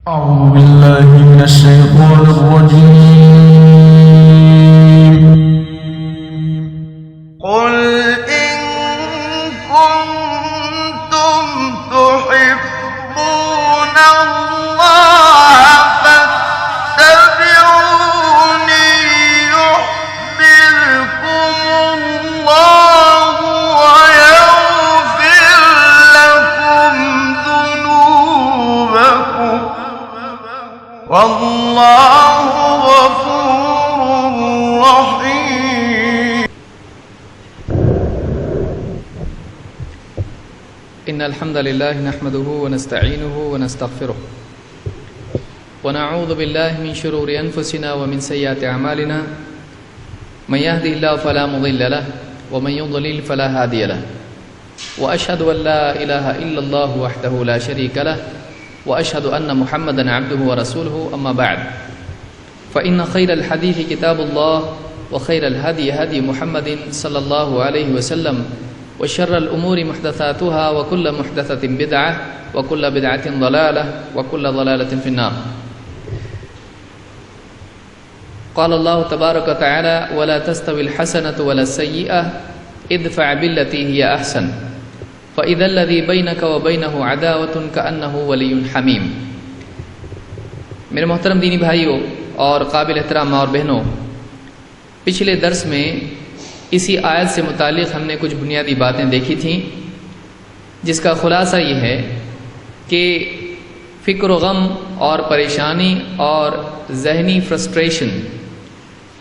أعوذ بالله من الشيطان الرجيم. قل إن كنتم تحبون الله فاتبعوني يحببكم الله ويغفر لكم ذنوبكم والله غفور رحيم. إن الحمد لله نحمده ونستعينه ونستغفره ونعوذ بالله من شرور أنفسنا ومن سيئات أعمالنا من يهده الله فلا مضل له ومن يضلل فلا هادي له وأشهد أن لا إله إلا الله وحده لا شريك له وأشهد أن محمدا عبده ورسوله أما بعد فإن خير الحديث كتاب الله وخير الهدي هدي محمد صلى الله عليه وسلم وشر الأمور محدثاتها وكل محدثة بدعة وكل بدعة ضلالة وكل ضلالة في النار. قال الله تبارك وتعالى ولا تستوي الحسنة ولا السيئة ادفع بالتي هي أحسن فإذا الذي بينك وبينه عداوة كأنه ولي حميم. میرے محترم دینی بھائیوں اور قابل احترام ماں اور بہنوں، پچھلے درس میں اسی آیت سے متعلق ہم نے کچھ بنیادی باتیں دیکھی تھیں، جس کا خلاصہ یہ ہے کہ فکر و غم اور پریشانی اور ذہنی فرسٹریشن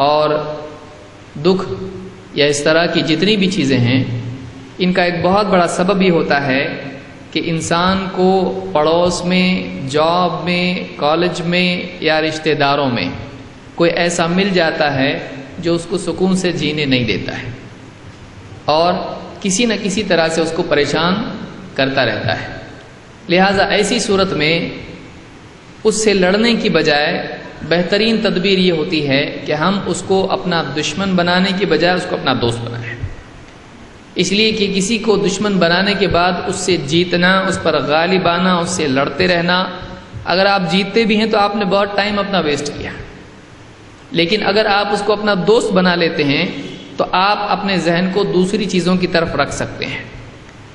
اور دکھ یا اس طرح کی جتنی بھی چیزیں ہیں، ان کا ایک بہت بڑا سبب یہ ہوتا ہے کہ انسان کو پڑوس میں، جاب میں، کالج میں یا رشتہ داروں میں کوئی ایسا مل جاتا ہے جو اس کو سکون سے جینے نہیں دیتا ہے اور کسی نہ کسی طرح سے اس کو پریشان کرتا رہتا ہے. لہٰذا ایسی صورت میں اس سے لڑنے کی بجائے بہترین تدبیر یہ ہوتی ہے کہ ہم اس کو اپنا دشمن بنانے کی بجائے اس کو اپنا دوست بنائیں. اس لیے کہ کسی کو دشمن بنانے کے بعد اس سے جیتنا، اس پر غالب آنا، اس سے لڑتے رہنا، اگر آپ جیتتے بھی ہیں تو آپ نے بہت ٹائم اپنا ویسٹ کیا. لیکن اگر آپ اس کو اپنا دوست بنا لیتے ہیں تو آپ اپنے ذہن کو دوسری چیزوں کی طرف رکھ سکتے ہیں.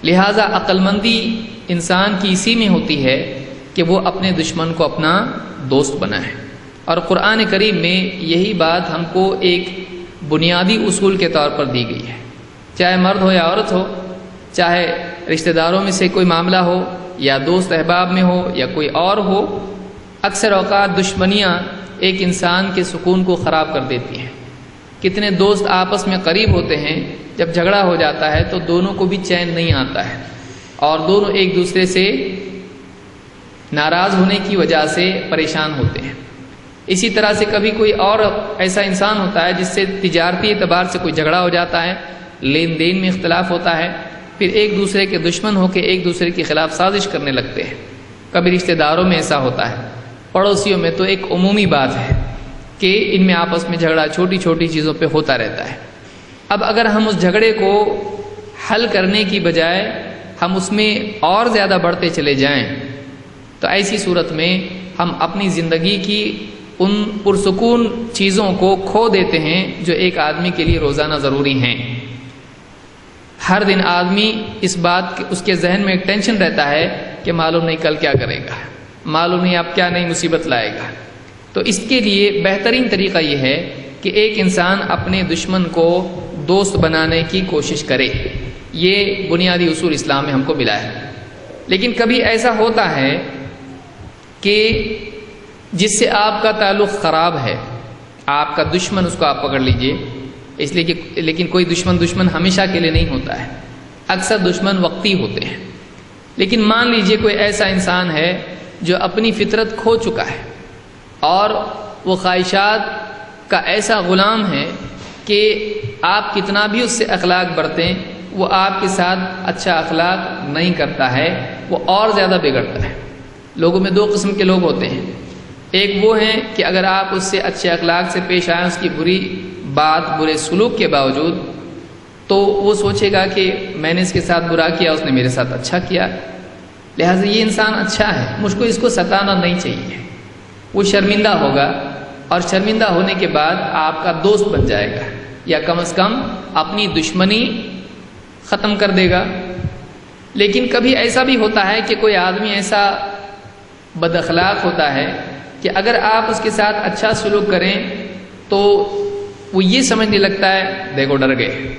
لہٰذا عقل مندی انسان کی اسی میں ہوتی ہے کہ وہ اپنے دشمن کو اپنا دوست بنائے. اور قرآن کریم میں یہی بات ہم کو ایک بنیادی اصول کے طور پر دی گئی ہے. چاہے مرد ہو یا عورت ہو، چاہے رشتہ داروں میں سے کوئی معاملہ ہو یا دوست احباب میں ہو یا کوئی اور ہو، اکثر اوقات دشمنیاں ایک انسان کے سکون کو خراب کر دیتی ہیں. کتنے دوست آپس میں قریب ہوتے ہیں، جب جھگڑا ہو جاتا ہے تو دونوں کو بھی چین نہیں آتا ہے اور دونوں ایک دوسرے سے ناراض ہونے کی وجہ سے پریشان ہوتے ہیں. اسی طرح سے کبھی کوئی اور ایسا انسان ہوتا ہے جس سے تجارتی اعتبار سے کوئی جھگڑا ہو جاتا ہے، لین دین میں اختلاف ہوتا ہے، پھر ایک دوسرے کے دشمن ہو کے ایک دوسرے کے خلاف سازش کرنے لگتے ہیں. کبھی رشتہ داروں میں ایسا ہوتا ہے، پڑوسیوں میں تو ایک عمومی بات ہے کہ ان میں آپس میں جھگڑا چھوٹی چھوٹی چیزوں پہ ہوتا رہتا ہے. اب اگر ہم اس جھگڑے کو حل کرنے کی بجائے ہم اس میں اور زیادہ بڑھتے چلے جائیں تو ایسی صورت میں ہم اپنی زندگی کی ان پرسکون چیزوں کو کھو دیتے ہیں جو ایک آدمی کے لیے روزانہ ضروری ہیں. ہر دن آدمی اس بات اس کے ذہن میں ایک ٹینشن رہتا ہے کہ معلوم نہیں کل کیا کرے گا، معلوم نہیں اب کیا نئی مصیبت لائے گا. تو اس کے لیے بہترین طریقہ یہ ہے کہ ایک انسان اپنے دشمن کو دوست بنانے کی کوشش کرے. یہ بنیادی اصول اسلام میں ہم کو ملا ہے. لیکن کبھی ایسا ہوتا ہے کہ جس سے آپ کا تعلق خراب ہے، آپ کا دشمن، اس کو آپ پکڑ لیجئے، اس لیے کہ لیکن کوئی دشمن ہمیشہ کے لیے نہیں ہوتا ہے، اکثر دشمن وقتی ہوتے ہیں. لیکن مان لیجئے کوئی ایسا انسان ہے جو اپنی فطرت کھو چکا ہے اور وہ خواہشات کا ایسا غلام ہے کہ آپ کتنا بھی اس سے اخلاق برتیں وہ آپ کے ساتھ اچھا اخلاق نہیں کرتا ہے، وہ اور زیادہ بگڑتا ہے. لوگوں میں دو قسم کے لوگ ہوتے ہیں. ایک وہ ہیں کہ اگر آپ اس سے اچھے اخلاق سے پیش آئیں، اس کی بری بات، برے سلوک کے باوجود، تو وہ سوچے گا کہ میں نے اس کے ساتھ برا کیا، اس نے میرے ساتھ اچھا کیا. لہٰذا یہ انسان اچھا ہے، مجھ کو اس کو ستانا نہیں چاہیے۔ وہ شرمندہ ہوگا اور شرمندہ ہونے کے بعد آپ کا دوست بن جائے گا، یا کم از کم اپنی دشمنی ختم کر دے گا۔ لیکن کبھی ایسا بھی ہوتا ہے کہ کوئی آدمی ایسا بد اخلاق ہوتا ہے کہ اگر آپ اس کے ساتھ اچھا سلوک کریں تو وہ یہ سمجھنے لگتا ہے دیکھو ڈر گئے،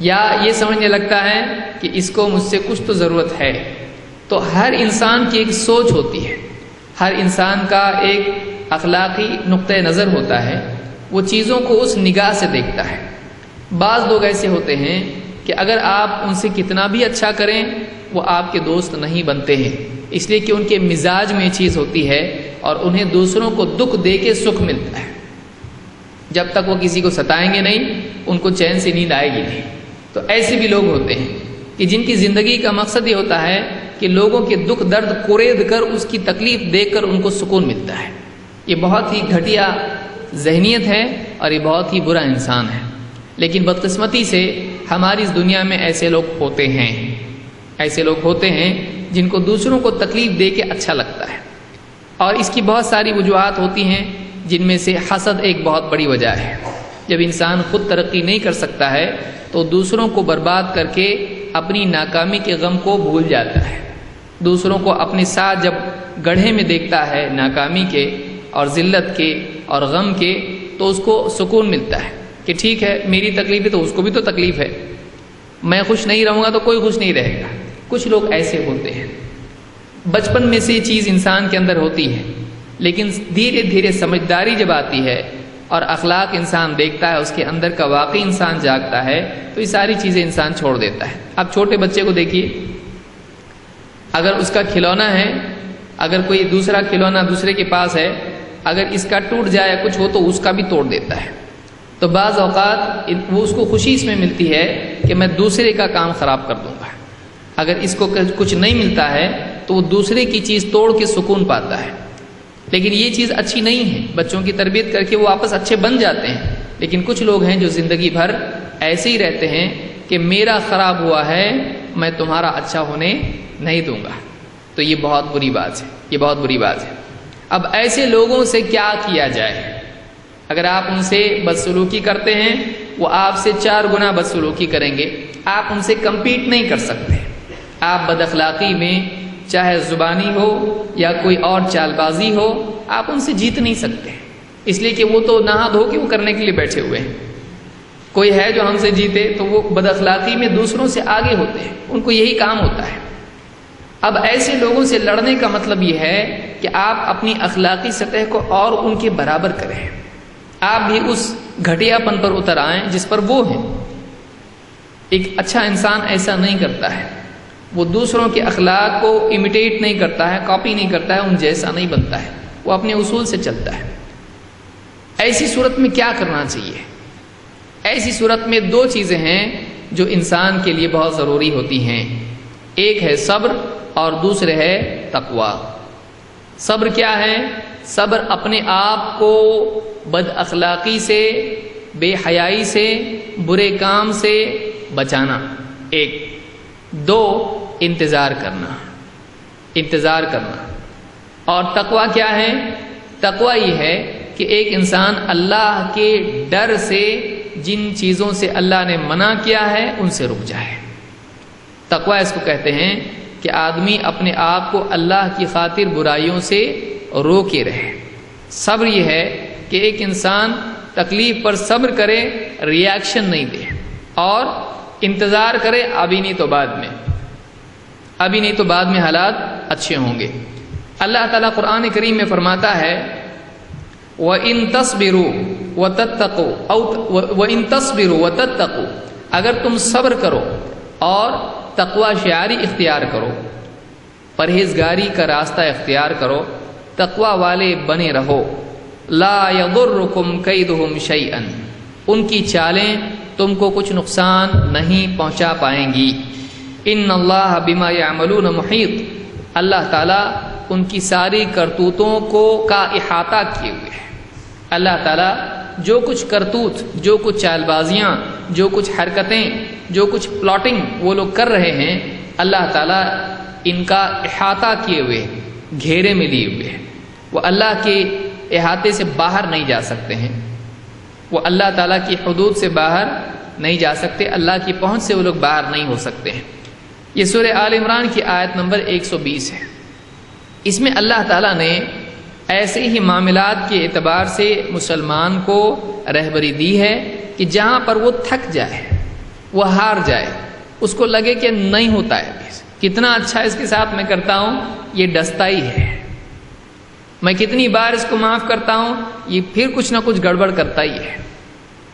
یا یہ سمجھنے لگتا ہے کہ اس کو مجھ سے کچھ تو ضرورت ہے۔ تو ہر انسان کی ایک سوچ ہوتی ہے، ہر انسان کا ایک اخلاقی نقطہ نظر ہوتا ہے، وہ چیزوں کو اس نگاہ سے دیکھتا ہے۔ بعض لوگ ایسے ہوتے ہیں کہ اگر آپ ان سے کتنا بھی اچھا کریں وہ آپ کے دوست نہیں بنتے ہیں، اس لیے کہ ان کے مزاج میں یہ چیز ہوتی ہے اور انہیں دوسروں کو دکھ دے کے سکھ ملتا ہے۔ جب تک وہ کسی کو ستائیں گے نہیں ان کو چین سے نیند آئے گی نہیں۔ تو ایسے بھی لوگ ہوتے ہیں کہ جن کی زندگی کا مقصد یہ ہوتا ہے کہ لوگوں کے دکھ درد کورید کر اس کی تکلیف دیکھ کر ان کو سکون ملتا ہے۔ یہ بہت ہی گھٹیا ذہنیت ہے اور یہ بہت ہی برا انسان ہے۔ لیکن بدقسمتی سے ہماری اس دنیا میں ایسے لوگ ہوتے ہیں، ایسے لوگ ہوتے ہیں جن کو دوسروں کو تکلیف دے کے اچھا لگتا ہے، اور اس کی بہت ساری وجوہات ہوتی ہیں جن میں سے حسد ایک بہت بڑی وجہ ہے۔ جب انسان خود ترقی نہیں کر سکتا ہے تو دوسروں کو برباد کر کے اپنی ناکامی کے غم کو بھول جاتا ہے۔ دوسروں کو اپنے ساتھ جب گڑھے میں دیکھتا ہے ناکامی کے اور ذلت کے اور غم کے تو اس کو سکون ملتا ہے کہ ٹھیک ہے میری تکلیف ہے تو اس کو بھی تو تکلیف ہے، میں خوش نہیں رہوں گا تو کوئی خوش نہیں رہے گا۔ کچھ لوگ ایسے ہوتے ہیں، بچپن میں سے یہ چیز انسان کے اندر ہوتی ہے، لیکن دھیرے دھیرے سمجھداری جب آتی ہے اور اخلاق انسان دیکھتا ہے، اس کے اندر کا واقعی انسان جاگتا ہے تو یہ ساری چیزیں انسان چھوڑ دیتا ہے۔ اب چھوٹے بچے کو دیکھیے، اگر اس کا کھلونا ہے، اگر کوئی دوسرا کھلونا دوسرے کے پاس ہے، اگر اس کا ٹوٹ جائے کچھ ہو تو اس کا بھی توڑ دیتا ہے۔ تو بعض اوقات وہ اس کو خوشی اس میں ملتی ہے کہ میں دوسرے کا کام خراب کر دوں گا۔ اگر اس کو کچھ نہیں ملتا ہے تو وہ دوسرے کی چیز توڑ کے سکون پاتا ہے، لیکن یہ چیز اچھی نہیں ہے۔ بچوں کی تربیت کر کے وہ آپس اچھے بن جاتے ہیں، لیکن کچھ لوگ ہیں جو زندگی بھر ایسے ہی رہتے ہیں کہ میرا خراب ہوا ہے میں تمہارا اچھا ہونے نہیں دوں گا۔ تو یہ بہت بری بات ہے، یہ بہت بری بات ہے۔ اب ایسے لوگوں سے کیا کیا جائے؟ اگر آپ ان سے بدسلوکی کرتے ہیں وہ آپ سے 4 گنا بدسلوکی کریں گے، آپ ان سے کمپیٹ نہیں کر سکتے۔ آپ بد اخلاقی میں چاہے زبانی ہو یا کوئی اور چال بازی ہو آپ ان سے جیت نہیں سکتے، اس لیے کہ وہ تو نہا دھو کے وہ کرنے کے لیے بیٹھے ہوئے ہیں۔ کوئی ہے جو ہم سے جیتے تو وہ بد اخلاقی میں دوسروں سے آگے ہوتے ہیں، ان کو یہی کام ہوتا ہے۔ اب ایسے لوگوں سے لڑنے کا مطلب یہ ہے کہ آپ اپنی اخلاقی سطح کو اور ان کے برابر کریں، آپ بھی اس گھٹیا پن پر اتر آئیں جس پر وہ ہیں۔ ایک اچھا انسان ایسا نہیں کرتا ہے، وہ دوسروں کے اخلاق کو امیٹیٹ نہیں کرتا ہے، کاپی نہیں کرتا ہے، ان جیسا نہیں بنتا ہے، وہ اپنے اصول سے چلتا ہے۔ ایسی صورت میں کیا کرنا چاہیے؟ ایسی صورت میں 2 چیزیں ہیں جو انسان کے لیے بہت ضروری ہوتی ہیں، ایک ہے صبر اور دوسرے ہے تقویٰ۔ صبر کیا ہے؟ صبر اپنے آپ کو بد اخلاقی سے، بے حیائی سے، برے کام سے بچانا، 1۔ 2 انتظار کرنا، انتظار کرنا۔ اور تقویٰ کیا ہے؟ تقویٰ یہ ہے کہ ایک انسان اللہ کے ڈر سے جن چیزوں سے اللہ نے منع کیا ہے ان سے رک جائے۔ تقویٰ اس کو کہتے ہیں کہ آدمی اپنے آپ کو اللہ کی خاطر برائیوں سے روکے رہے۔ صبر یہ ہے کہ ایک انسان تکلیف پر صبر کرے، ریاکشن نہیں دے، اور انتظار کرے، ابھی نہیں تو بعد میں، ابھی نہیں تو بعد میں حالات اچھے ہوں گے۔ اللہ تعالیٰ قرآن کریم میں فرماتا ہے وَإِن تَصْبِرُوا وَتَتَّقُوا وَإِن تَصْبِرُوا وَتَتَّقُوا، اگر تم صبر کرو اور تقوی شعاری اختیار کرو، پرہیزگاری کا راستہ اختیار کرو، تقوی والے بنے رہو، لا يضركم كيدهم شيئا، ان کی چالیں تم کو کچھ نقصان نہیں پہنچا پائیں گی۔ ان اللہ بما يعملون محیط، اللہ تعالیٰ ان کی ساری کرتوتوں کا احاطہ کیے ہوئے ہے۔ اللہ تعالیٰ جو کچھ کرتوت، جو کچھ چال بازیاں، جو کچھ حرکتیں، جو کچھ پلاٹنگ وہ لوگ کر رہے ہیں، اللہ تعالیٰ ان کا احاطہ کیے ہوئے، گھیرے میں لیے ہوئے ہیں، وہ اللہ کے احاطے سے باہر نہیں جا سکتے ہیں، وہ اللہ تعالیٰ کی حدود سے باہر نہیں جا سکتے، اللہ کی پہنچ سے وہ لوگ باہر نہیں ہو سکتے ہیں۔ یہ سورہ آل عمران کی آیت نمبر 120 ہے۔ اس میں اللہ تعالیٰ نے ایسے ہی معاملات کے اعتبار سے مسلمان کو رہبری دی ہے کہ جہاں پر وہ تھک جائے، وہ ہار جائے، اس کو لگے کہ نہیں ہوتا ہے، کتنا اچھا اس کے ساتھ میں کرتا ہوں، یہ ڈستا ہی ہے، میں کتنی بار اس کو معاف کرتا ہوں، یہ پھر کچھ نہ کچھ گڑبڑ کرتا ہی ہے،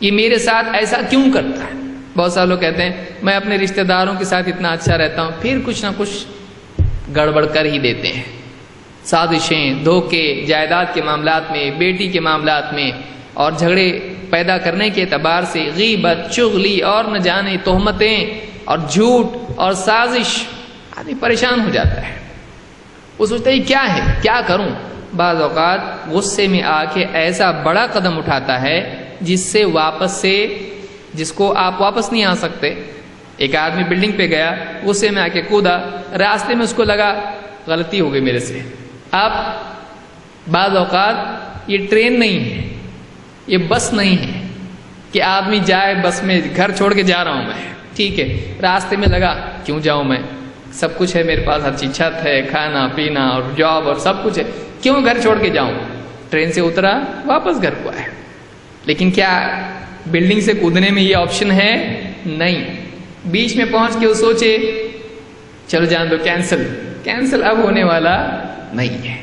یہ میرے ساتھ ایسا کیوں کرتا ہے۔ بہت سارے لوگ کہتے ہیں میں اپنے رشتہ داروں کے ساتھ اتنا اچھا رہتا ہوں، پھر کچھ نہ کچھ گڑبڑ کر ہی دیتے ہیں، سازشیں، دھوکے، جائیداد کے معاملات میں، بیٹی کے معاملات میں، اور جھگڑے پیدا کرنے کے اعتبار سے غیبت، چغلی اور نہ جانے تہمتیں اور جھوٹ اور سازش، آدمی پریشان ہو جاتا ہے، وہ سوچتا ہے کیا ہے، کیا کروں۔ بعض اوقات غصے میں آ کے ایسا بڑا قدم اٹھاتا ہے جس کو آپ واپس نہیں آ سکتے۔ ایک آدمی بلڈنگ پہ گیا، غصے میں آ کے کودا، راستے میں اس کو لگا غلطی ہو گئی میرے سے۔ اب بعض اوقات یہ ٹرین نہیں ہے، یہ بس نہیں ہے کہ آدمی جائے بس میں، گھر چھوڑ کے جا رہا ہوں میں، ٹھیک ہے، راستے میں لگا کیوں جاؤں میں، سب کچھ ہے میرے پاس، ہر چیز، چھت ہے، کھانا پینا اور جاب اور سب کچھ ہے، کیوں گھر چھوڑ کے جاؤں۔ ٹرین سے اترا، واپس گھر کو آیا۔ لیکن کیا بلڈنگ سے کودنے میں یہ آپشن ہے؟ نہیں۔ بیچ میں پہنچ کے وہ سوچے چلو جان دو، کینسل اب ہونے والا نہیں ہے۔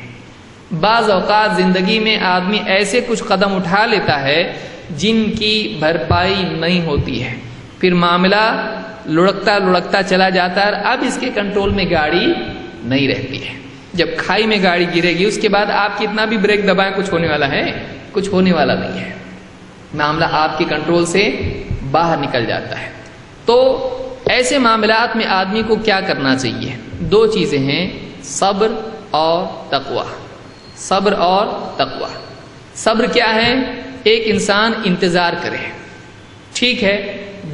بعض اوقات زندگی میں آدمی ایسے کچھ قدم اٹھا لیتا ہے جن کی بھرپائی نہیں ہوتی ہے، پھر معاملہ لڑکتا چلا جاتا ہے، اب اس کے کنٹرول میں گاڑی نہیں رہتی ہے۔ جب کھائی میں گاڑی گرے گی اس کے بعد آپ کتنا بھی بریک دبائیں، کچھ ہونے والا ہے؟ کچھ ہونے والا نہیں ہے، معاملہ آپ کے کنٹرول سے باہر نکل جاتا ہے۔ تو ایسے معاملات میں آدمی کو کیا کرنا چاہیے؟ دو چیزیں ہیں، صبر اور تقوی۔ صبر اور تقوی۔ صبر کیا ہے؟ ایک انسان انتظار کرے، ٹھیک ہے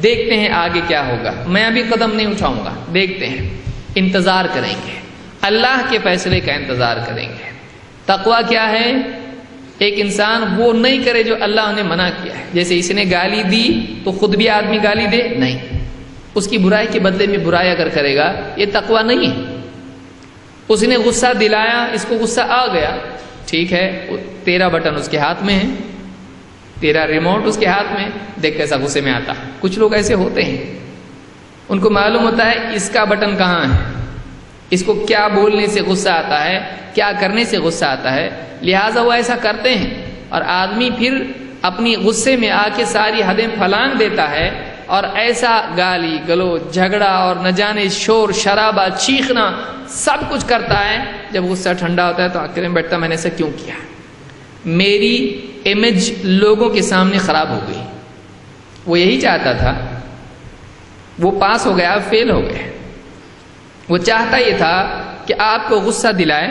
دیکھتے ہیں آگے کیا ہوگا، میں ابھی قدم نہیں اٹھاؤں گا، دیکھتے ہیں، انتظار کریں گے، اللہ کے فیصلے کا انتظار کریں گے۔ تقوی کیا ہے؟ ایک انسان وہ نہیں کرے جو اللہ نے منع کیا ہے، جیسے اس نے گالی دی تو خود بھی آدمی گالی دے، نہیں، اس کی برائی کے بدلے میں برائی اگر کرے گا یہ تقوی نہیں ہے۔ اس نے غصہ دلایا، اس کو غصہ آ گیا، ٹھیک ہے، تیرا بٹن اس کے ہاتھ میں ہے، تیرا ریموٹ اس کے ہاتھ میں، دیکھ کیسا غصے میں آتا۔ کچھ لوگ ایسے ہوتے ہیں، ان کو معلوم ہوتا ہے اس کا بٹن کہاں ہے، اس کو کیا بولنے سے غصہ آتا ہے، کیا کرنے سے غصہ آتا ہے، لہٰذا وہ ایسا کرتے ہیں، اور آدمی پھر اپنی غصے میں آ کے ساری حدیں پھلانگ دیتا ہے اور ایسا گالی گلوچ، جھگڑا اور نہ جانے شور شرابہ، چیخنا سب کچھ کرتا ہے۔ جب غصہ ٹھنڈا ہوتا ہے تو آخر میں بیٹھتا میں نے ایسا کیوں کیا، میری امیج لوگوں کے سامنے خراب ہو گئی۔ وہ یہی چاہتا تھا، وہ پاس ہو گیا، فیل ہو گئے۔ وہ چاہتا یہ تھا کہ آپ کو غصہ دلائے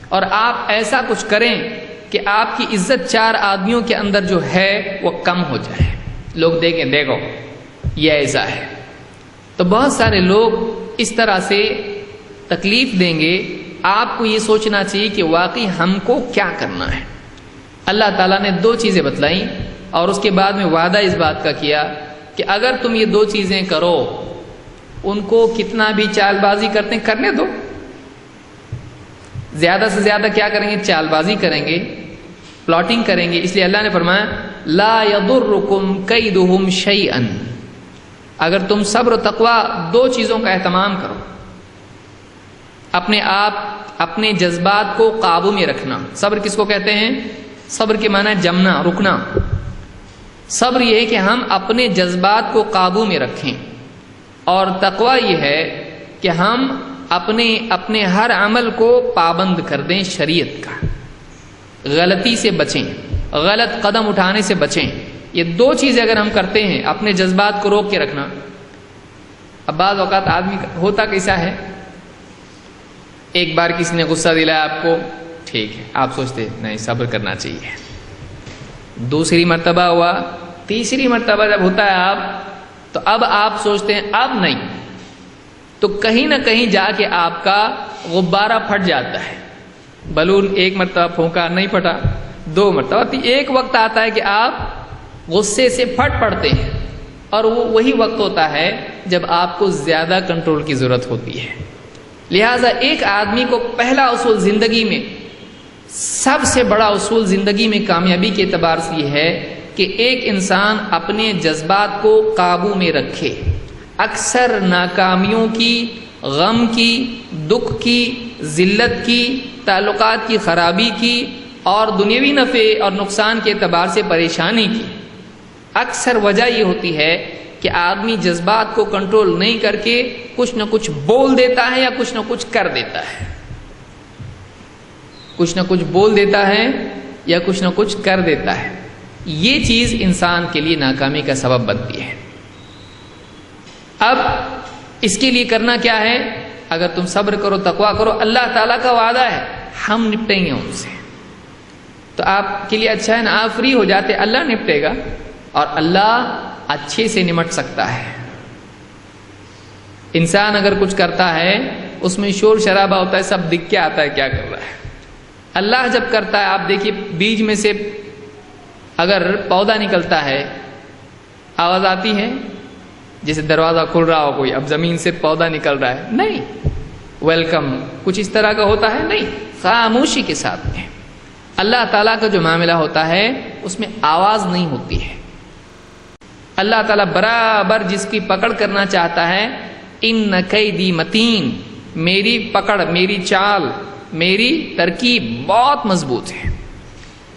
اور آپ ایسا کچھ کریں کہ آپ کی عزت چار آدمیوں کے اندر جو ہے وہ کم ہو جائے، لوگ دیکھیں دیکھو یہ ایسا ہے۔ تو بہت سارے لوگ اس طرح سے تکلیف دیں گے، آپ کو یہ سوچنا چاہیے کہ واقعی ہم کو کیا کرنا ہے۔ اللہ تعالیٰ نے دو چیزیں بتلائیں اور اس کے بعد میں وعدہ اس بات کا کیا کہ اگر تم یہ دو چیزیں کرو، ان کو کتنا بھی چال بازی کرتے ہیں کرنے دو، زیادہ سے زیادہ کیا کریں گے، چال بازی کریں گے، پلاٹنگ کریں گے۔ اس لیے اللہ نے فرمایا لا یضرکم کیدہم شیئا، اگر تم صبر و تقوی دو چیزوں کا اہتمام کرو، اپنے آپ اپنے جذبات کو قابو میں رکھنا۔ صبر کس کو کہتے ہیں؟ صبر کے معنی جمنا، رکنا۔ صبر یہ ہے کہ ہم اپنے جذبات کو قابو میں رکھیں، اور تقوی یہ ہے کہ ہم اپنے ہر عمل کو پابند کر دیں شریعت کا، غلطی سے بچیں، غلط قدم اٹھانے سے بچیں۔ یہ دو چیزیں اگر ہم کرتے ہیں، اپنے جذبات کو روک کے رکھنا۔ اب بعض اوقات آدمی ہوتا کیسا ہے، ایک بار کسی نے غصہ دلایا آپ کو، ٹھیک ہے، آپ سوچتے نہیں صبر کرنا چاہیے، دوسری مرتبہ ہوا، تیسری مرتبہ جب ہوتا ہے آپ، تو اب آپ سوچتے ہیں اب نہیں، تو کہیں نہ کہیں جا کے آپ کا غبارہ پھٹ جاتا ہے. بلون ایک مرتبہ پھونکا نہیں پھٹا، 2 مرتبہ، ایک وقت آتا ہے کہ آپ غصے سے پھٹ پڑتے ہیں، اور وہ وہی وقت ہوتا ہے جب آپ کو زیادہ کنٹرول کی ضرورت ہوتی ہے. لہٰذا ایک آدمی کو پہلا اصول زندگی میں، سب سے بڑا اصول زندگی میں کامیابی کے اعتبار سے یہ ہے کہ ایک انسان اپنے جذبات کو قابو میں رکھے. اکثر ناکامیوں کی، غم کی، دکھ کی، ذلت کی، تعلقات کی خرابی کی اور دنیوی نفع اور نقصان کے اعتبار سے پریشانی کی اکثر وجہ یہ ہوتی ہے کہ آدمی جذبات کو کنٹرول نہیں کر کے کچھ نہ کچھ بول دیتا ہے یا کچھ نہ کچھ کر دیتا ہے. کچھ نہ کچھ بول دیتا ہے یا کچھ نہ کچھ کر دیتا ہے. یہ چیز انسان کے لیے ناکامی کا سبب بنتی ہے. اب اس کے لیے کرنا کیا ہے؟ اگر تم صبر کرو، تقویٰ کرو، اللہ تعالیٰ کا وعدہ ہے ہم نپٹیں گے ان سے. تو آپ کے لیے اچھا ہے نا، آپ فری ہو جاتے، اللہ نپٹے گا، اور اللہ اچھے سے نمٹ سکتا ہے. انسان اگر کچھ کرتا ہے اس میں شور شرابہ ہوتا ہے، سب دکھ کے آتا ہے کیا کر رہا ہے. اللہ جب کرتا ہے، آپ دیکھیے بیج میں سے اگر پودا نکلتا ہے آواز آتی ہے، جیسے دروازہ کھل رہا ہو کوئی، اب زمین سے پودا نکل رہا ہے، نہیں. ویلکم کچھ اس طرح کا ہوتا ہے، نہیں، خاموشی کے ساتھ میں. اللہ تعالیٰ کا جو معاملہ ہوتا ہے اس میں آواز نہیں ہوتی ہے. اللہ تعالیٰ برابر جس کی پکڑ کرنا چاہتا ہے، ان کیدی متین، میری پکڑ، میری چال، میری ترکیب بہت مضبوط ہے.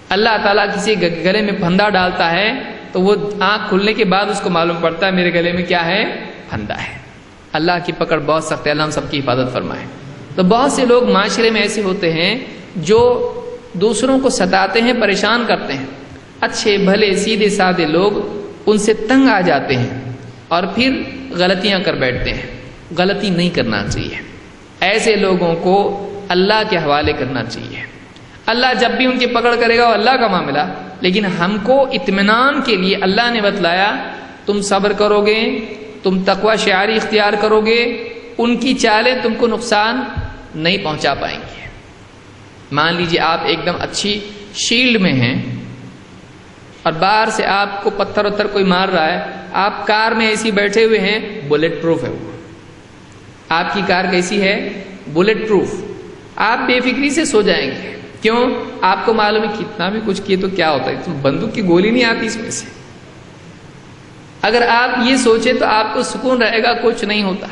اللہ تعالیٰ کسی گلے میں پھندا ڈالتا ہے تو وہ آنکھ کھلنے کے بعد اس کو معلوم پڑتا ہے میرے گلے میں کیا ہے، پھندا ہے. اللہ کی پکڑ بہت سخت ہے، اللہ ہم سب کی حفاظت فرمائے. تو بہت سے لوگ معاشرے میں ایسے ہوتے ہیں جو دوسروں کو ستاتے ہیں، پریشان کرتے ہیں. اچھے بھلے سیدھے سادے لوگ ان سے تنگ آ جاتے ہیں اور پھر غلطیاں کر بیٹھتے ہیں. غلطی نہیں کرنا چاہیے. ایسے لوگوں کو اللہ کے حوالے کرنا چاہیے. اللہ جب بھی ان کی پکڑ کرے گا وہ اللہ کا معاملہ، لیکن ہم کو اطمینان کے لیے اللہ نے بتلایا تم صبر کرو گے، تم تقوی شعاری اختیار کرو گے، ان کی چالیں تم کو نقصان نہیں پہنچا پائیں گے. مان لیجیے آپ ایک دم اچھی شیلڈ میں ہیں اور باہر سے آپ کو پتھر وتھر کوئی مار رہا ہے، آپ کار میں ایسی بیٹھے ہوئے ہیں، بلٹ پروف ہے وہ. آپ کی کار کیسی ہے؟ Bulletproof. آپ بے فکری سے سو جائیں گے. کیوں؟ آپ کو معلوم ہے کتنا بھی کچھ کیے تو کیا ہوتا ہے، بندوق کی گولی نہیں آتی اس میں سے. اگر آپ یہ سوچیں تو آپ کو سکون رہے گا، کچھ نہیں ہوتا.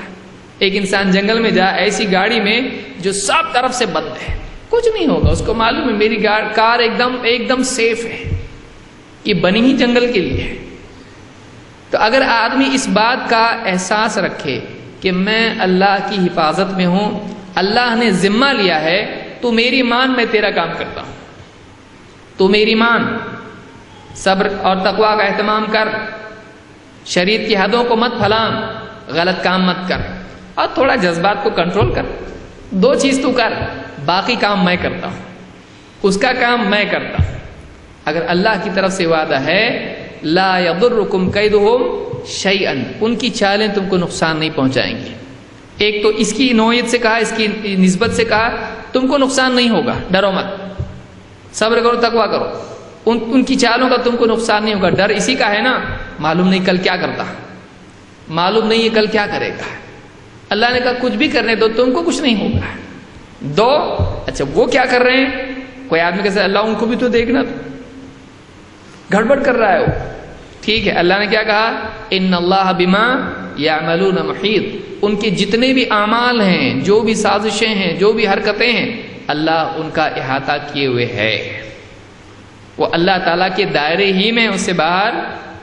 ایک انسان جنگل میں جائے ایسی گاڑی میں جو سب طرف سے بند ہے، کچھ نہیں ہوگا، اس کو معلوم ہے میری کار ایک دم سیف ہے، یہ بنی ہی جنگل کے لیے ہے. تو اگر آدمی اس بات کا احساس رکھے کہ میں اللہ کی حفاظت میں ہوں، اللہ نے ذمہ لیا ہے، تو میری مان، میں تیرا کام کرتا ہوں، تو میری مان، صبر اور تقوی کا اہتمام کر، شریعت کی حدوں کو مت پھلان، غلط کام مت کر، اور تھوڑا جذبات کو کنٹرول کر. 2 چیز تو کر، باقی کام میں کرتا ہوں، اس کا کام میں کرتا ہوں. اگر اللہ کی طرف سے وعدہ ہے لا یضرکم کیدہم شیئا، ان کی چالیں تم کو نقصان نہیں پہنچائیں گی. ایک تو اس کی نوعیت سے کہا، اس کی نسبت سے کہا تم کو نقصان نہیں ہوگا، ڈرو مت، صبر کرو، تقویٰ کرو، ان کی چالوں کا تم کو نقصان نہیں ہوگا. ڈر اسی کا ہے نا، معلوم نہیں کل کیا کرتا، معلوم نہیں ہے کل کیا کرے گا. اللہ نے کہا کچھ بھی کرنے دو، تم کو کچھ نہیں ہوگا. 2 اچھا وہ کیا کر رہے ہیں، کوئی آدمی کہتے ہیں اللہ ان کو بھی تو دیکھنا، گڑبڑ کر رہا ہے وہ. ٹھیک ہے، اللہ نے کیا کہا، ان اللہ بما یعملون محیط، ان کے جتنے بھی اعمال ہیں، جو بھی سازشیں ہیں، جو بھی حرکتیں ہیں، اللہ ان کا احاطہ کیے ہوئے ہے. وہ اللہ تعالیٰ کے دائرے ہی میں، اس سے باہر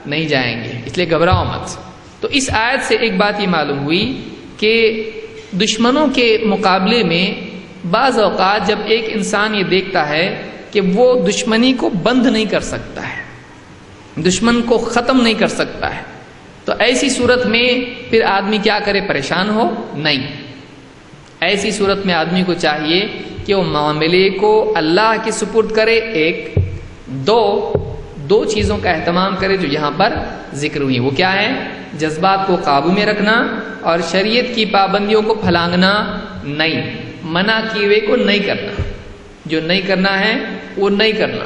نہیں جائیں گے، اس لیے گھبراؤ مت. تو اس آیت سے ایک بات یہ معلوم ہوئی کہ دشمنوں کے مقابلے میں بعض اوقات جب ایک انسان یہ دیکھتا ہے کہ وہ دشمنی کو بند نہیں کر سکتا ہے، دشمن کو ختم نہیں کر سکتا ہے، تو ایسی صورت میں پھر آدمی کیا کرے، پریشان ہو نہیں. ایسی صورت میں آدمی کو چاہیے کہ وہ معاملے کو اللہ کے سپرد کرے. 1 2 چیزوں کا اہتمام کرے جو یہاں پر ذکر ہوئی. وہ کیا ہے؟ جذبات کو قابو میں رکھنا اور شریعت کی پابندیوں کو پھلانگنا نہیں، منع کیے ہوئے کو نہیں کرنا، جو نہیں کرنا ہے وہ نہیں کرنا۔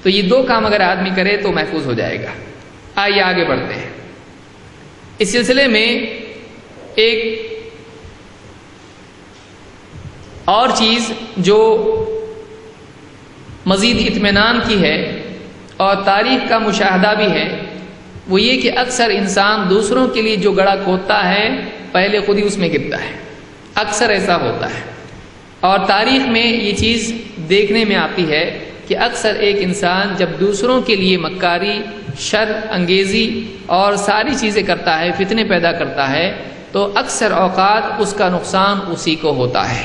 تو یہ دو کام اگر آدمی کرے تو محفوظ ہو جائے گا۔ آئیے آگے بڑھتے ہیں۔ اس سلسلے میں ایک اور چیز جو مزید اطمینان کی ہے اور تاریخ کا مشاہدہ بھی ہے، وہ یہ کہ اکثر انسان دوسروں کے لیے جو گڑھا کھودتا ہے پہلے خود ہی اس میں گرتا ہے، اکثر ایسا ہوتا ہے۔ اور تاریخ میں یہ چیز دیکھنے میں آتی ہے کہ اکثر ایک انسان جب دوسروں کے لیے مکاری، شر انگیزی اور ساری چیزیں کرتا ہے، فتنے پیدا کرتا ہے، تو اکثر اوقات اس کا نقصان اسی کو ہوتا ہے،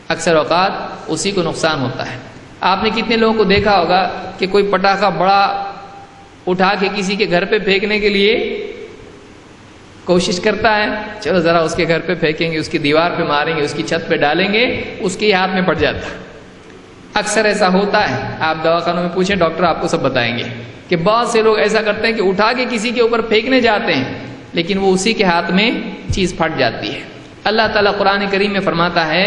اکثر اوقات اسی کو نقصان ہوتا ہے۔ آپ نے کتنے لوگوں کو دیکھا ہوگا کہ کوئی پٹاخہ بڑا اٹھا کے کسی کے گھر پہ پھینکنے کے لیے کوشش کرتا ہے، چلو ذرا اس کے گھر پہ پھینکیں گے، اس کی دیوار پہ ماریں گے، اس کی چھت پہ ڈالیں گے، اس کے ہاتھ میں پڑ جاتا ہے۔ اکثر ایسا ہوتا ہے، آپ دواخانوں میں پوچھیں، ڈاکٹر آپ کو سب بتائیں گے کہ بہت سے لوگ ایسا کرتے ہیں کہ اٹھا کے کسی کے اوپر پھینکنے جاتے ہیں، لیکن وہ اسی کے ہاتھ میں چیز پھٹ جاتی ہے۔ اللہ تعالیٰ قرآن کریم میں فرماتا ہے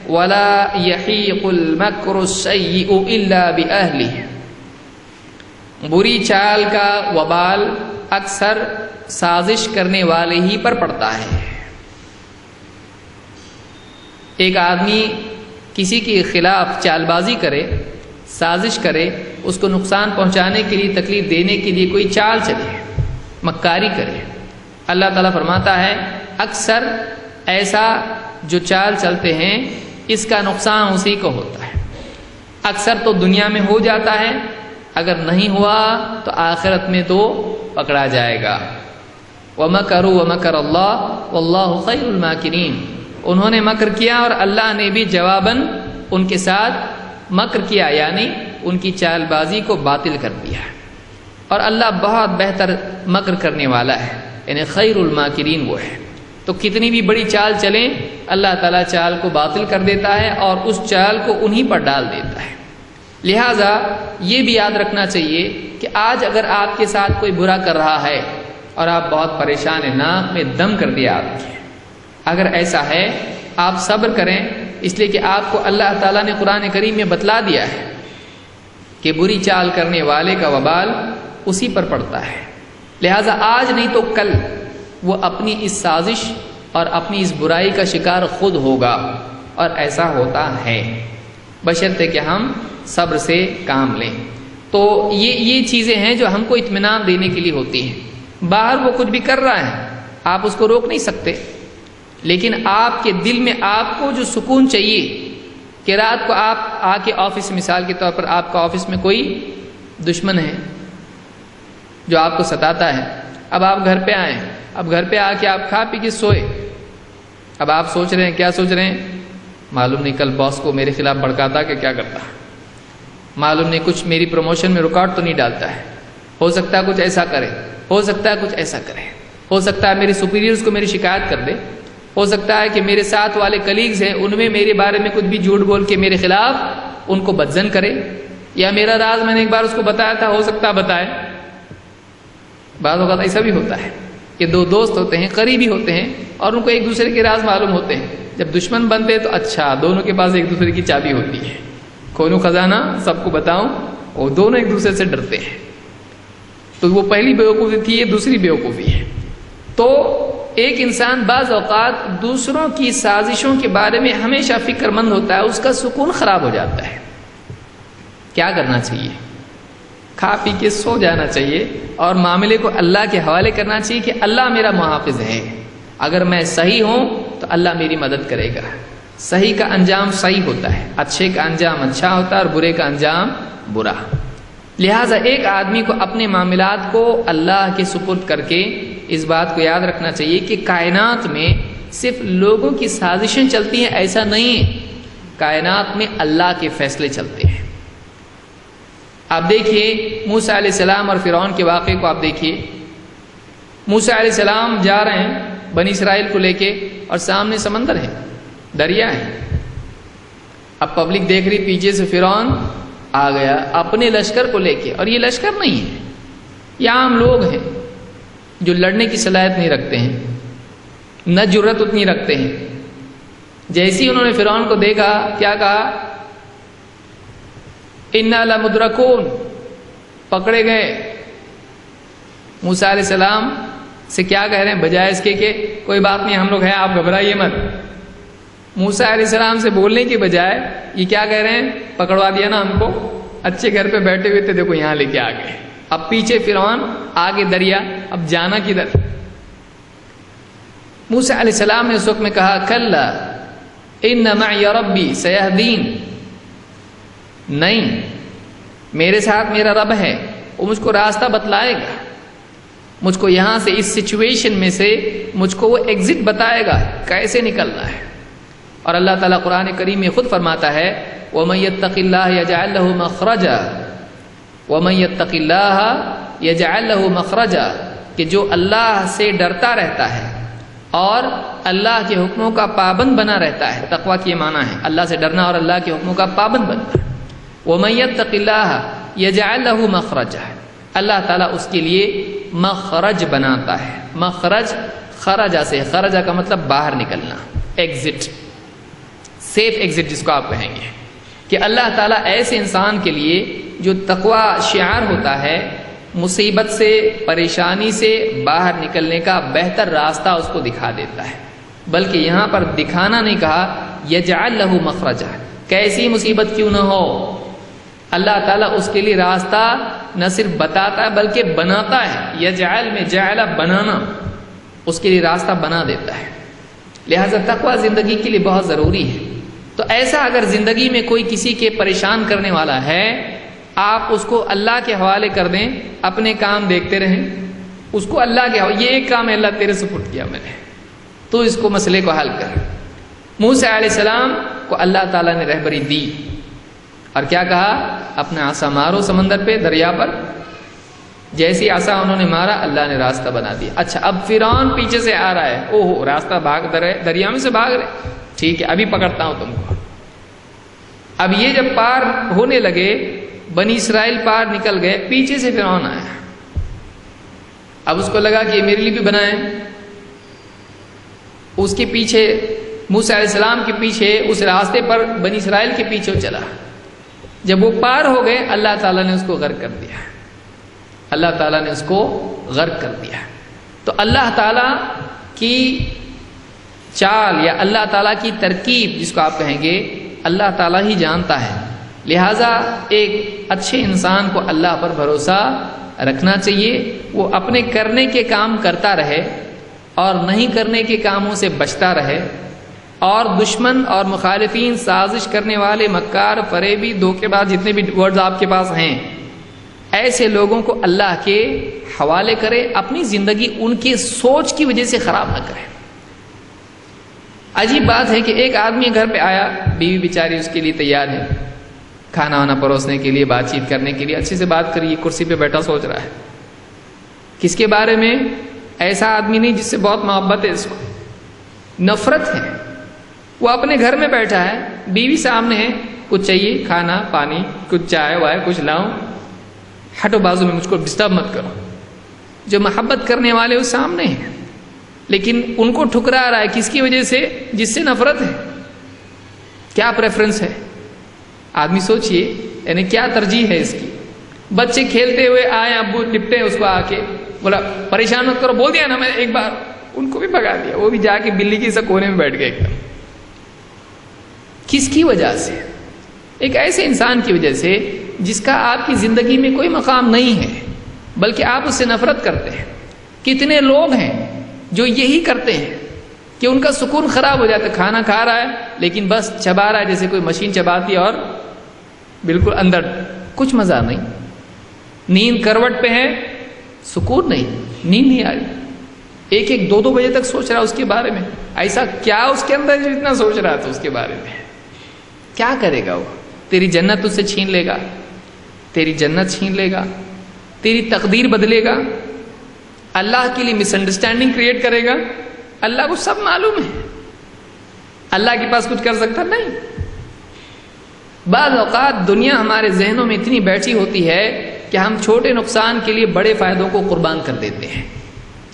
وَلَا يَحِيقُ الْمَكْرُ السَّيِّئُ إِلَّا بِأَهْلِهِ، بری چال کا وبال اکثر سازش کرنے والے ہی پر پڑتا ہے۔ ایک آدمی کسی کے خلاف چال بازی کرے، سازش کرے، اس کو نقصان پہنچانے کے لیے، تکلیف دینے کے لیے کوئی چال چلے، مکاری کرے، اللہ تعالیٰ فرماتا ہے اکثر ایسا جو چال چلتے ہیں اس کا نقصان اسی کو ہوتا ہے۔ اکثر تو دنیا میں ہو جاتا ہے، اگر نہیں ہوا تو آخرت میں تو پکڑا جائے گا۔ وَمَكَرُوا وَمَكَرَ اللَّهُ وَاللَّهُ خَيْرُ الْمَاكِرِينَ، انہوں نے مکر کیا اور اللہ نے بھی جواباً ان کے ساتھ مکر کیا، یعنی ان کی چال بازی کو باطل کر دیا، اور اللہ بہت بہتر مکر کرنے والا ہے، یعنی خیر الماکرین وہ ہے۔ تو کتنی بھی بڑی چال چلیں، اللہ تعالیٰ چال کو باطل کر دیتا ہے اور اس چال کو انہی پر ڈال دیتا ہے۔ لہٰذا یہ بھی یاد رکھنا چاہیے کہ آج اگر آپ کے ساتھ کوئی برا کر رہا ہے اور آپ بہت پریشان ہیں، ناک میں دم کر دیا آپ کے، اگر ایسا ہے آپ صبر کریں، اس لیے کہ آپ کو اللہ تعالیٰ نے قرآن کریم میں بتلا دیا ہے کہ بری چال کرنے والے کا وبال اسی پر پڑتا ہے۔ لہٰذا آج نہیں تو کل وہ اپنی اس سازش اور اپنی اس برائی کا شکار خود ہوگا، اور ایسا ہوتا ہے، بشرطے کہ ہم صبر سے کام لیں۔ تو یہ چیزیں ہیں جو ہم کو اطمینان دینے کے لیے ہوتی ہیں۔ باہر وہ کچھ بھی کر رہا ہے، آپ اس کو روک نہیں سکتے، لیکن آپ کے دل میں آپ کو جو سکون چاہیے کہ رات کو آپ آ کے آفس، مثال کے طور پر آپ کا آفس میں کوئی دشمن ہے جو آپ کو ستاتا ہے، اب آپ گھر پہ آئیں، اب گھر پہ آ کے آپ کھا پی کے سوئے، اب آپ سوچ رہے ہیں، کیا سوچ رہے ہیں؟ معلوم نہیں کل باس کو میرے خلاف بھڑکاتا کہ کیا کرتا، معلوم نہیں کچھ میری پروموشن میں رکاوٹ تو نہیں ڈالتا ہے، ہو سکتا ہے کچھ ایسا کرے، ہو سکتا ہے کچھ ایسا کرے، ہو سکتا ہے میرے سپیریئرز کو میری شکایت کر دے، ہو سکتا ہے کہ میرے ساتھ والے کلیگز ہیں ان میں میرے بارے میں کچھ بھی جھوٹ بول کے میرے خلاف ان کو بدزن کرے، یا میرا راز میں نے ایک بار اس کو بتایا تھا، ہو سکتا ہے بتائے۔ بعض اوقات ایسا بھی ہوتا ہے کہ دو دوست ہوتے ہیں، قریبی ہوتے ہیں، اور ان کو ایک دوسرے کے راز معلوم ہوتے ہیں، جب دشمن بنتے ہیں تو اچھا دونوں کے پاس ایک دوسرے کی چابی ہوتی ہے، کھولوں خزانہ سب کو بتاؤں، وہ دونوں ایک دوسرے سے ڈرتے ہیں۔ تو وہ پہلی بیوقوفی تھی، یہ دوسری بیوقوفی ہے۔ تو ایک انسان بعض اوقات دوسروں کی سازشوں کے بارے میں ہمیشہ فکر مند ہوتا ہے، اس کا سکون خراب ہو جاتا ہے۔ کیا کرنا چاہیے؟ کھا پی کے سو جانا چاہیے اور معاملے کو اللہ کے حوالے کرنا چاہیے کہ اللہ میرا محافظ ہے، اگر میں صحیح ہوں تو اللہ میری مدد کرے گا۔ صحیح کا انجام صحیح ہوتا ہے، اچھے کا انجام اچھا ہوتا ہے اور برے کا انجام برا۔ لہٰذا ایک آدمی کو اپنے معاملات کو اللہ کے سپرد کر کے اس بات کو یاد رکھنا چاہیے کہ کائنات میں صرف لوگوں کی سازشیں چلتی ہیں ایسا نہیں ہے، کائنات میں اللہ کے فیصلے چلتے ہیں۔ آپ دیکھیے موسیٰ علیہ السلام اور فرعون کے واقعے کو آپ دیکھیے۔ موسیٰ علیہ السلام جا رہے ہیں بنی اسرائیل کو لے کے، اور سامنے سمندر ہے، دریا ہے۔ اب پبلک دیکھ رہی، پیچھے سے فرعون آ گیا اپنے لشکر کو لے کے، اور یہ لشکر نہیں ہے، یہ عام لوگ ہیں، جو لڑنے کی صلاحیت نہیں رکھتے ہیں، نہ جرت اتنی رکھتے ہیں. جیسی انہوں نے فرعون کو دیکھا کیا کہا؟ انا لمدرکون، پکڑے گئے. موسیٰ علیہ السلام سے کیا کہہ رہے ہیں؟ بجائے اس کے کہ کوئی بات نہیں ہم لوگ ہیں، آپ گھبرائیے مت. موسیٰ علیہ السلام سے بولنے کی بجائے یہ کیا کہہ رہے ہیں؟ پکڑوا دیا نا ہم کو، اچھے گھر پہ بیٹھے ہوئے تھے، دیکھو یہاں لے کے آ گئے. اب پیچھے فرعون، آگے دریا، اب جانا کدھر؟ موسیٰ علیہ السلام نے اس وقت میں کہا کلا ان معی ربی سیہدین، نہیں، میرے ساتھ میرا رب ہے، وہ مجھ کو راستہ بتلائے گا، مجھ کو یہاں سے اس سچویشن میں سے مجھ کو وہ ایگزٹ بتائے گا کیسے نکلنا ہے. اور اللہ تعالیٰ قرآن کریم میں خود فرماتا ہے وَمَن يَتَّقِ اللَّهَ يَجْعَل لَّهُ مَخْرَجًا، وَمَن يَتَّقِ اللَّهَ يَجْعَل لَّهُ مَخْرَجًا، کہ جو اللہ سے ڈرتا رہتا ہے اور اللہ کے حکموں کا پابند بنا رہتا ہے. تقویٰ کی معنی ہے اللہ سے ڈرنا اور اللہ کے حکموں کا پابند بننا. وَمَن يَتَّقِ اللَّهَ يَجْعَل لَّهُ مَخْرَجًا، اللہ تعالیٰ اس کے لیے مخرج بناتا ہے. مخرج خرجہ سے، خرجہ کا مطلب باہر نکلنا، ایگزٹ، سیف ایگزٹ جس کو آپ کہیں گے. کہ اللہ تعالیٰ ایسے انسان کے لیے جو تقوی شعار ہوتا ہے، مصیبت سے، پریشانی سے باہر نکلنے کا بہتر راستہ اس کو دکھا دیتا ہے. بلکہ یہاں پر دکھانا نہیں کہا، یجعل لہ مخرجا، کیسی مصیبت کیوں نہ ہو اللہ تعالیٰ اس کے لیے راستہ نہ صرف بتاتا ہے بلکہ بناتا ہے. یجعل میں جعل بنانا، اس کے لیے راستہ بنا دیتا ہے. لہذا تقوی زندگی کے لیے بہت ضروری ہے. تو ایسا اگر زندگی میں کوئی کسی کے پریشان کرنے والا ہے، آپ اس کو اللہ کے حوالے کر دیں، اپنے کام دیکھتے رہیں، اس کو اللہ کے حوالے، یہ ایک کام ہے اللہ تیرے سپرد کیا میں نے، تو اس کو مسئلے کو حل کر. موسیٰ علیہ السلام کو اللہ تعالیٰ نے رہبری دی اور کیا کہا؟ اپنا عصا مارو سمندر پہ، دریا پر. جیسی عصا انہوں نے مارا اللہ نے راستہ بنا دیا. اچھا اب فرعون پیچھے سے آ رہا ہے، اوہ راستہ بھاگ دریا میں سے بھاگ رہے، ٹھیک ہے ابھی پکڑتا ہوں تم کو. اب یہ جب پار ہونے لگے، بنی اسرائیل پار نکل گئے، پیچھے سے فرعون آیا. اب اس کو لگا کہ یہ میرے لیے بھی بنائے. اس کے پیچھے موسیٰ علیہ السلام کے پیچھے اس راستے پر بنی اسرائیل کے پیچھے چلا. جب وہ پار ہو گئے اللہ تعالیٰ نے اس کو غرق کر دیا. اللہ تعالیٰ نے اس کو غرق کر دیا. تو اللہ تعالیٰ کی چال یا اللہ تعالیٰ کی ترکیب جس کو آپ کہیں گے، اللہ تعالیٰ ہی جانتا ہے. لہٰذا ایک اچھے انسان کو اللہ پر بھروسہ رکھنا چاہیے. وہ اپنے کرنے کے کام کرتا رہے اور نہیں کرنے کے کاموں سے بچتا رہے. اور دشمن اور مخالفین، سازش کرنے والے، مکار، فریبی، دھوکے باز، جتنے بھی ورڈز آپ کے پاس ہیں، ایسے لوگوں کو اللہ کے حوالے کرے. اپنی زندگی ان کے سوچ کی وجہ سے خراب نہ کرے. عجیب بات ہے کہ ایک آدمی گھر پہ آیا، بیوی بیچاری اس کے لیے تیار ہے کھانا وانا پروسنے کے لیے، بات چیت کرنے کے لیے، اچھے سے بات کریے، کرسی پہ بیٹھا سوچ رہا ہے کس کے بارے میں؟ ایسا آدمی نہیں جس سے بہت محبت ہے، اس کو نفرت ہے. وہ اپنے گھر میں بیٹھا ہے، بیوی سامنے ہے، کچھ چاہیے، کھانا پانی، کچھ چائے وائے کچھ لاؤں، ہٹو بازو میں، مجھ کو ڈسٹرب مت کرو. جو محبت کرنے والے وہ سامنے ہیں، لیکن ان کو ٹھکرا رہا ہے کس کی وجہ سے؟ جس سے نفرت ہے. کیا پریفرنس ہے؟ آدمی سوچئے، یعنی کیا ترجیح ہے اس کی. بچے کھیلتے ہوئے آئے، ابو لپٹے اس کو آ کے، بولا پریشان مت کرو، بول دیا نا میں ایک بار، ان کو بھی بھگا دیا. وہ بھی جا کے بلی کے سا کونے میں بیٹھ گئے ایک دم. کس کی وجہ سے؟ ایک ایسے انسان کی وجہ سے جس کا آپ کی زندگی میں کوئی مقام نہیں ہے، بلکہ آپ اس سے نفرت کرتے ہیں. کتنے لوگ ہیں جو یہی کرتے ہیں کہ ان کا سکون خراب ہو جاتا ہے. کھانا کھا رہا ہے لیکن بس چبا رہا ہے جیسے کوئی مشین چباتی ہے، اور بالکل اندر کچھ مزہ نہیں. نیند کروٹ پہ ہے، سکون نہیں، نیند نہیں آ رہی. ایک ایک دو بجے تک سوچ رہا اس کے بارے میں. ایسا کیا اس کے اندر جو اتنا سوچ رہا تھا اس کے بارے میں؟ کیا کرے گا وہ؟ تیری جنت اس سے چھین لے گا، تیری جنت چھین لے گا، تیری تقدیر بدلے گا، اللہ کے لیے مس انڈرسٹینڈنگ کریٹ کرے گا. اللہ کو سب معلوم ہے. اللہ کے پاس کچھ کر سکتا نہیں. بعض اوقات دنیا ہمارے ذہنوں میں اتنی بیٹھی ہوتی ہے کہ ہم چھوٹے نقصان کے لیے بڑے فائدوں کو قربان کر دیتے ہیں.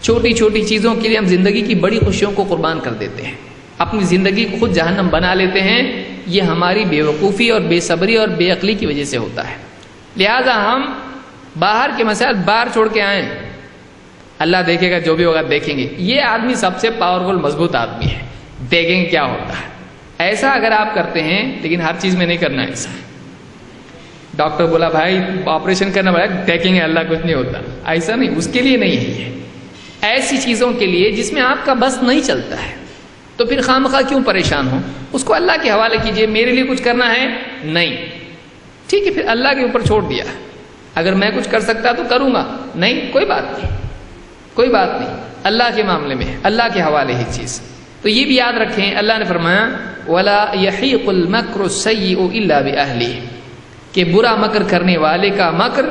چھوٹی چھوٹی چیزوں کے لیے ہم زندگی کی بڑی خوشیوں کو قربان کر دیتے ہیں، اپنی زندگی کو خود جہنم بنا لیتے ہیں۔ یہ ہماری بے وقوفی اور بے صبری اور بے عقلی کی وجہ سے ہوتا ہے۔ لہذا ہم باہر کے مسائل باہر چھوڑ کے آئیں، اللہ دیکھے گا، جو بھی ہوگا دیکھیں گے۔ یہ آدمی سب سے پاورفل مضبوط آدمی ہے، دیکھیں گے کیا ہوتا ہے۔ ایسا اگر آپ کرتے ہیں، لیکن ہر چیز میں نہیں کرنا ایسا۔ ڈاکٹر بولا بھائی آپریشن کرنا پڑا، دیکھیں گے اللہ کچھ نہیں ہوتا، ایسا نہیں، اس کے لیے نہیں ہے یہ۔ ایسی چیزوں کے لیے جس میں آپ کا بس نہیں چلتا ہے تو پھر خواہ کیوں پریشان ہو، اس کو اللہ کے حوالے کیجئے۔ میرے لیے کچھ کرنا ہے نہیں، ٹھیک ہے، پھر اللہ کے اوپر چھوڑ دیا۔ اگر میں کچھ کر سکتا تو کروں گا، نہیں کوئی بات نہیں، کوئی بات نہیں، اللہ کے معاملے میں اللہ کے حوالے ہی چیز۔ تو یہ بھی یاد رکھیں، اللہ نے فرمایا وَلَا يَحِيقُ الْمَكْرُ السَّيِّئُ إِلَّا بِأَهْلِهِ، کہ برا مکر کرنے والے کا مکر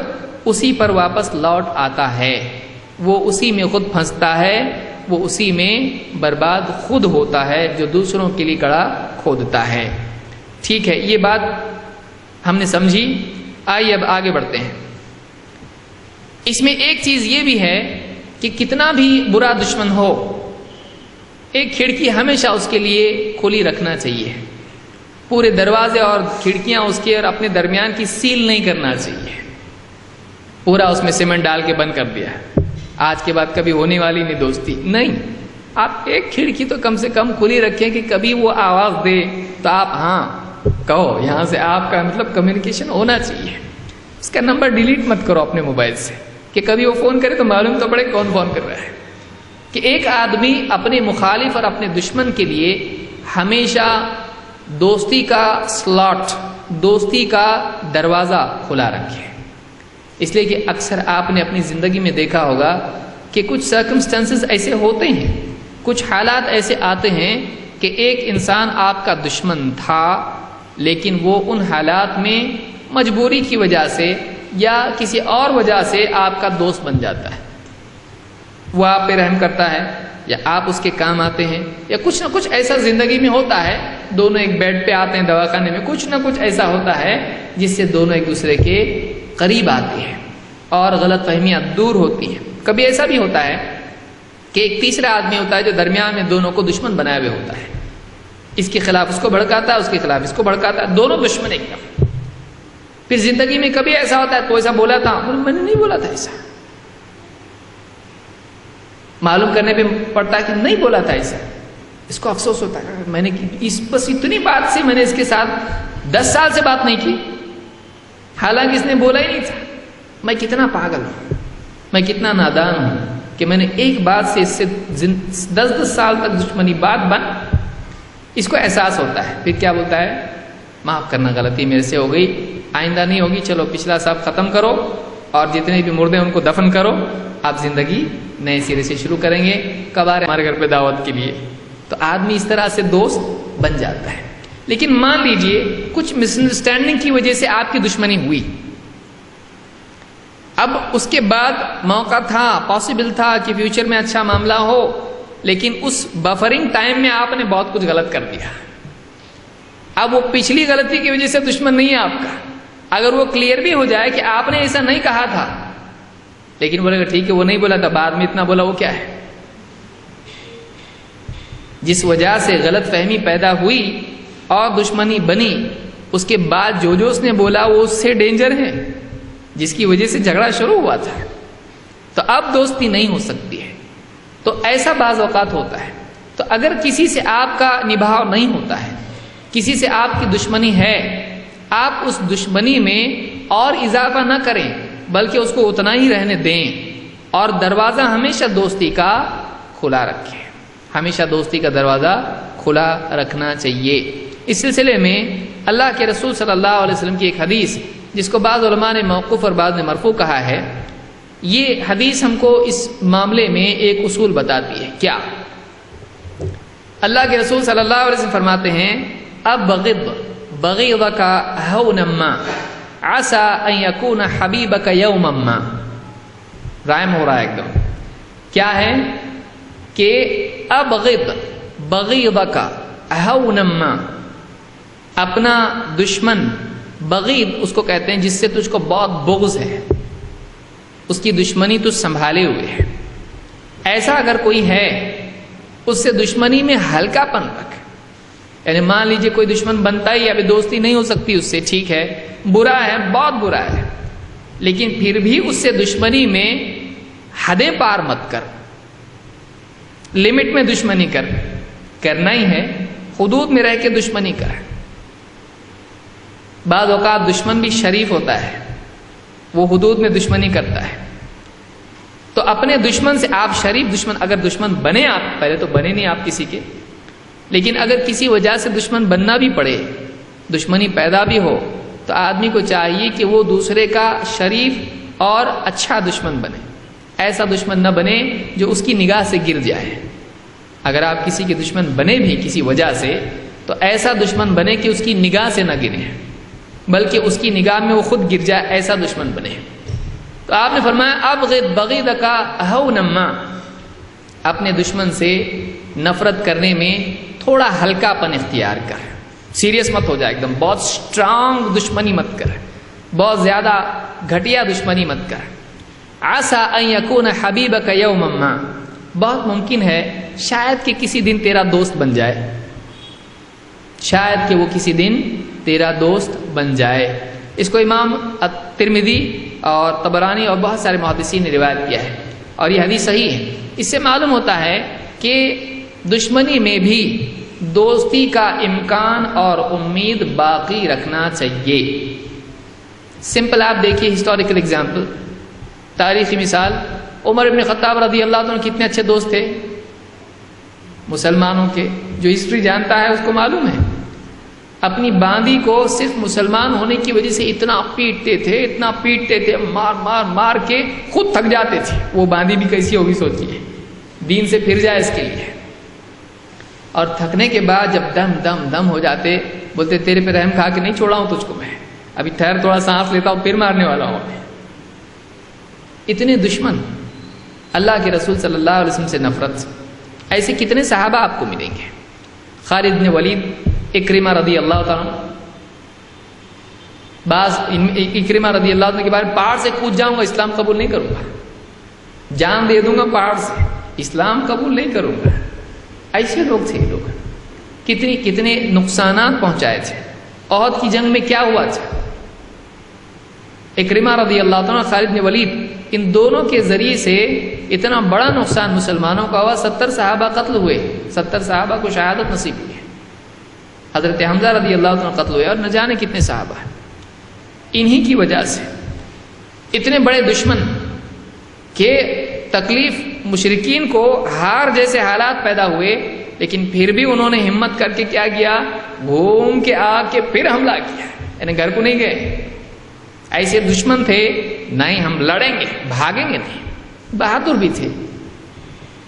اسی پر واپس لوٹ آتا ہے، وہ اسی میں خود پھنستا ہے، وہ اسی میں برباد خود ہوتا ہے جو دوسروں کے لیے گڑھا کھودتا ہے۔ ٹھیک ہے، یہ بات ہم نے سمجھی۔ آئیے اب آگے بڑھتے ہیں۔ اس میں ایک چیز یہ بھی ہے کہ کتنا بھی برا دشمن ہو، ایک کھڑکی ہمیشہ اس کے لیے کھلی رکھنا چاہیے۔ پورے دروازے اور کھڑکیاں اس کے اور اپنے درمیان کی سیل نہیں کرنا چاہیے، پورا اس میں سیمنٹ ڈال کے بند کر دیا، آج کے بعد کبھی ہونے والی نہیں دوستی، نہیں۔ آپ ایک کھڑکی تو کم سے کم کھلی رکھیں کہ کبھی وہ آواز دے تو آپ ہاں کہو، یہاں سے آپ کا مطلب کمیونیکیشن ہونا چاہیے۔ اس کا نمبر ڈیلیٹ مت کرو اپنے موبائل سے کہ کبھی وہ فون کرے تو معلوم تو پڑے کون فون کر رہا ہے۔ کہ ایک آدمی اپنے مخالف اور اپنے دشمن کے لیے ہمیشہ دوستی کا سلاٹ، دوستی کا دروازہ کھلا رکھے۔ اس لیے کہ اکثر آپ نے اپنی زندگی میں دیکھا ہوگا کہ کچھ سرکمسٹانسز ایسے ہوتے ہیں، کچھ حالات ایسے آتے ہیں کہ ایک انسان آپ کا دشمن تھا، لیکن وہ ان حالات میں مجبوری کی وجہ سے یا کسی اور وجہ سے آپ کا دوست بن جاتا ہے۔ وہ آپ پہ رحم کرتا ہے یا آپ اس کے کام آتے ہیں، یا کچھ نہ کچھ ایسا زندگی میں ہوتا ہے، دونوں ایک بیڈ پہ آتے ہیں دواخانے میں، کچھ نہ کچھ ایسا ہوتا ہے جس سے دونوں ایک دوسرے کے قریب آتے ہیں اور غلط فہمیاں دور ہوتی ہیں۔ کبھی ایسا بھی ہوتا ہے کہ ایک تیسرا آدمی ہوتا ہے جو درمیان میں دونوں کو دشمن بنائے ہوئے ہوتا ہے، اس کے خلاف اس کو بھڑکاتا ہے، اس کے خلاف اس کو بھڑکاتا ہے، دونوں دشمن ایک دم۔ پھر زندگی میں کبھی ایسا ہوتا ہے کوئی ایسا بولا تھا، میں نے نہیں بولا تھا، ایسا معلوم کرنے پہ پڑتا ہے کہ نہیں بولا تھا ایسا، اس کو افسوس ہوتا ہے میں نے بس اتنی بات سے میں نے اس کے ساتھ 10 سال سے بات نہیں کی، حالانکہ اس نے بولا ہی نہیں تھا۔ میں کتنا پاگل ہوں، میں کتنا نادان ہوں کہ میں نے ایک بات سے اس سے 10 سال تک دشمنی بات بن، اس کو احساس ہوتا ہے۔ پھر کیا بولتا ہے، معاف کرنا، غلطی میرے سے ہو گئی، آئندہ نہیں ہوگی، چلو پچھلا سب ختم کرو اور جتنے بھی مردے ہیں ان کو دفن کرو، آپ زندگی نئے سرے سے شروع کریں گے، کب آ رہے ہمارے گھر پہ دعوت کے لیے۔ تو آدمی اس طرح سے دوست بن جاتا ہے۔ لیکن مان لیجئے کچھ مس انڈرسٹینڈنگ کی وجہ سے آپ کی دشمنی ہوئی، اب اس کے بعد موقع تھا، پاسبل تھا کہ فیوچر میں اچھا معاملہ ہو، لیکن اس بفرنگ ٹائم میں آپ نے بہت کچھ غلط کر دیا۔ اب وہ پچھلی غلطی کی وجہ سے دشمن نہیں ہے آپ کا، اگر وہ کلیئر بھی ہو جائے کہ آپ نے ایسا نہیں کہا تھا، لیکن بولے گا ٹھیک ہے وہ نہیں بولا تھا، بعد میں اتنا بولا، وہ کیا ہے؟ جس وجہ سے غلط فہمی پیدا ہوئی اور دشمنی بنی، اس کے بعد جو اس نے بولا وہ اس سے ڈینجر ہے، جس کی وجہ سے جھگڑا شروع ہوا تھا، تو اب دوستی نہیں ہو سکتی ہے۔ تو ایسا بعض اوقات ہوتا ہے۔ تو اگر کسی سے آپ کا نبھاؤ نہیں ہوتا ہے، کسی سے آپ کی دشمنی ہے، آپ اس دشمنی میں اور اضافہ نہ کریں بلکہ اس کو اتنا ہی رہنے دیں، اور دروازہ ہمیشہ دوستی کا کھلا رکھیں، ہمیشہ دوستی کا دروازہ کھلا رکھنا چاہیے۔ اس سلسلے میں اللہ کے رسول صلی اللہ علیہ وسلم کی ایک حدیث، جس کو بعض علماء نے موقوف اور بعض نے مرفوع کہا ہے، یہ حدیث ہم کو اس معاملے میں ایک اصول بتاتی ہے۔ کیا؟ اللہ کے رسول صلی اللہ علیہ وسلم فرماتے ہیں ابغض بغیضک هونا ما عسى ان يكون حبیبک یوما ما۔ رائم ہو رہا ہے ایک دم۔ کیا ہے کہ ابغض بغیضک هونا ما، اپنا دشمن، بغیض اس کو کہتے ہیں جس سے تجھ کو بہت بغض ہے، اس کی دشمنی تو سنبھالے ہوئے ہے، ایسا اگر کوئی ہے اس سے دشمنی میں ہلکا پن رکھ. یعنی مان لیجئے کوئی دشمن بنتا ہی ابھی دوستی نہیں ہو سکتی اس سے، ٹھیک ہے، برا ہے، بہت برا ہے، لیکن پھر بھی اس سے دشمنی میں حدیں پار مت کر، لمٹ میں دشمنی کر، کرنا ہی ہے حدود میں رہ کے دشمنی کر. بعض اوقات دشمن بھی شریف ہوتا ہے، وہ حدود میں دشمنی کرتا ہے، تو اپنے دشمن سے آپ شریف دشمن اگر دشمن بنے، آپ پہلے تو بنے نہیں آپ کسی کے، لیکن اگر کسی وجہ سے دشمن بننا بھی پڑے، دشمنی پیدا بھی ہو، تو آدمی کو چاہیے کہ وہ دوسرے کا شریف اور اچھا دشمن بنے. ایسا دشمن نہ بنے جو اس کی نگاہ سے گر جائے. اگر آپ کسی کے دشمن بنے بھی کسی وجہ سے، تو ایسا دشمن بنے کہ اس کی نگاہ سے نہ گرے، بلکہ اس کی نگاہ میں وہ خود گر جائے، ایسا دشمن بنے. تو آپ نے فرمایا ابغض بغیضک ہونما، اپنے دشمن سے نفرت کرنے میں تھوڑا ہلکا پن اختیار کر، سیریس مت ہو جائے، ایک دم بہت سٹرانگ دشمنی مت کر، بہت زیادہ گھٹیا دشمنی مت کر. عسى ان يكون حبيبك يوما ما، بہت ممکن ہے شاید کہ کسی دن تیرا دوست بن جائے، شاید کہ وہ کسی دن تیرا دوست بن جائے. اس کو امام ترمذی اور طبرانی اور بہت سارے محدثین نے روایت کیا ہے، اور یہ حدیث صحیح ہے. اس سے معلوم ہوتا ہے کہ دشمنی میں بھی دوستی کا امکان اور امید باقی رکھنا چاہیے. سمپل آپ دیکھیے ہسٹوریکل ایگزامپل، تاریخی مثال، عمر بن خطاب رضی اللہ عنہ کتنے اچھے دوست تھے مسلمانوں کے. جو ہسٹری جانتا ہے اس کو معلوم ہے، اپنی باندی کو صرف مسلمان ہونے کی وجہ سے اتنا پیٹتے تھے، اتنا پیٹتے تھے، مار مار مار کے خود تھک جاتے تھے. وہ باندی بھی کیسی ہوگی سوچیے، دین سے پھر جائے اس کے لیے. اور تھکنے کے بعد جب دم دم دم ہو جاتے، بولتے تیرے پہ رحم کھا کے نہیں چھوڑا ہوں تجھ کو میں، ابھی ٹھہر تھوڑا سانس لیتا ہوں پھر مارنے والا ہوں. اتنے دشمن، اللہ کے رسول صلی اللہ علیہ وسلم سے نفرت. ایسے کتنے صحابہ آپ کو ملیں گے. خالد بن ولید، اکرمہ رضی اللہ تعالیٰ، بعض اکرمہ رضی اللہ عنہ کے بارے میں پہاڑ سے کود جاؤں گا اسلام قبول نہیں کروں گا، جان دے دوں گا پہاڑ سے، اسلام قبول نہیں کروں گا. ایسے لوگ تھے. لوگ کتنے نقصانات پہنچائے تھے. احد کی جنگ میں کیا ہوا تھا؟ اکرمہ رضی اللہ عنہ، خالد بن ولید، ان دونوں کے ذریعے سے اتنا بڑا نقصان مسلمانوں کا ہوا. 70 صحابہ قتل ہوئے، 70 صحابہ کو شہادت نصیب ہوئی. حضرت حمزہ رضی اللہ عنہ قتل ہوئے، اور نہ جانے کتنے صحابہ. انہی کی وجہ سے اتنے بڑے دشمن کہ تکلیف مشرکین کو ہار جیسے حالات پیدا ہوئے، لیکن پھر بھی انہوں نے ہمت کر کے کیا کیا؟ گھوم کے آ کے پھر حملہ کیا. یعنی گھر کو نہیں گئے. ایسے دشمن تھے، نہیں ہم لڑیں گے، بھاگیں گے نہیں. بہادر بھی تھے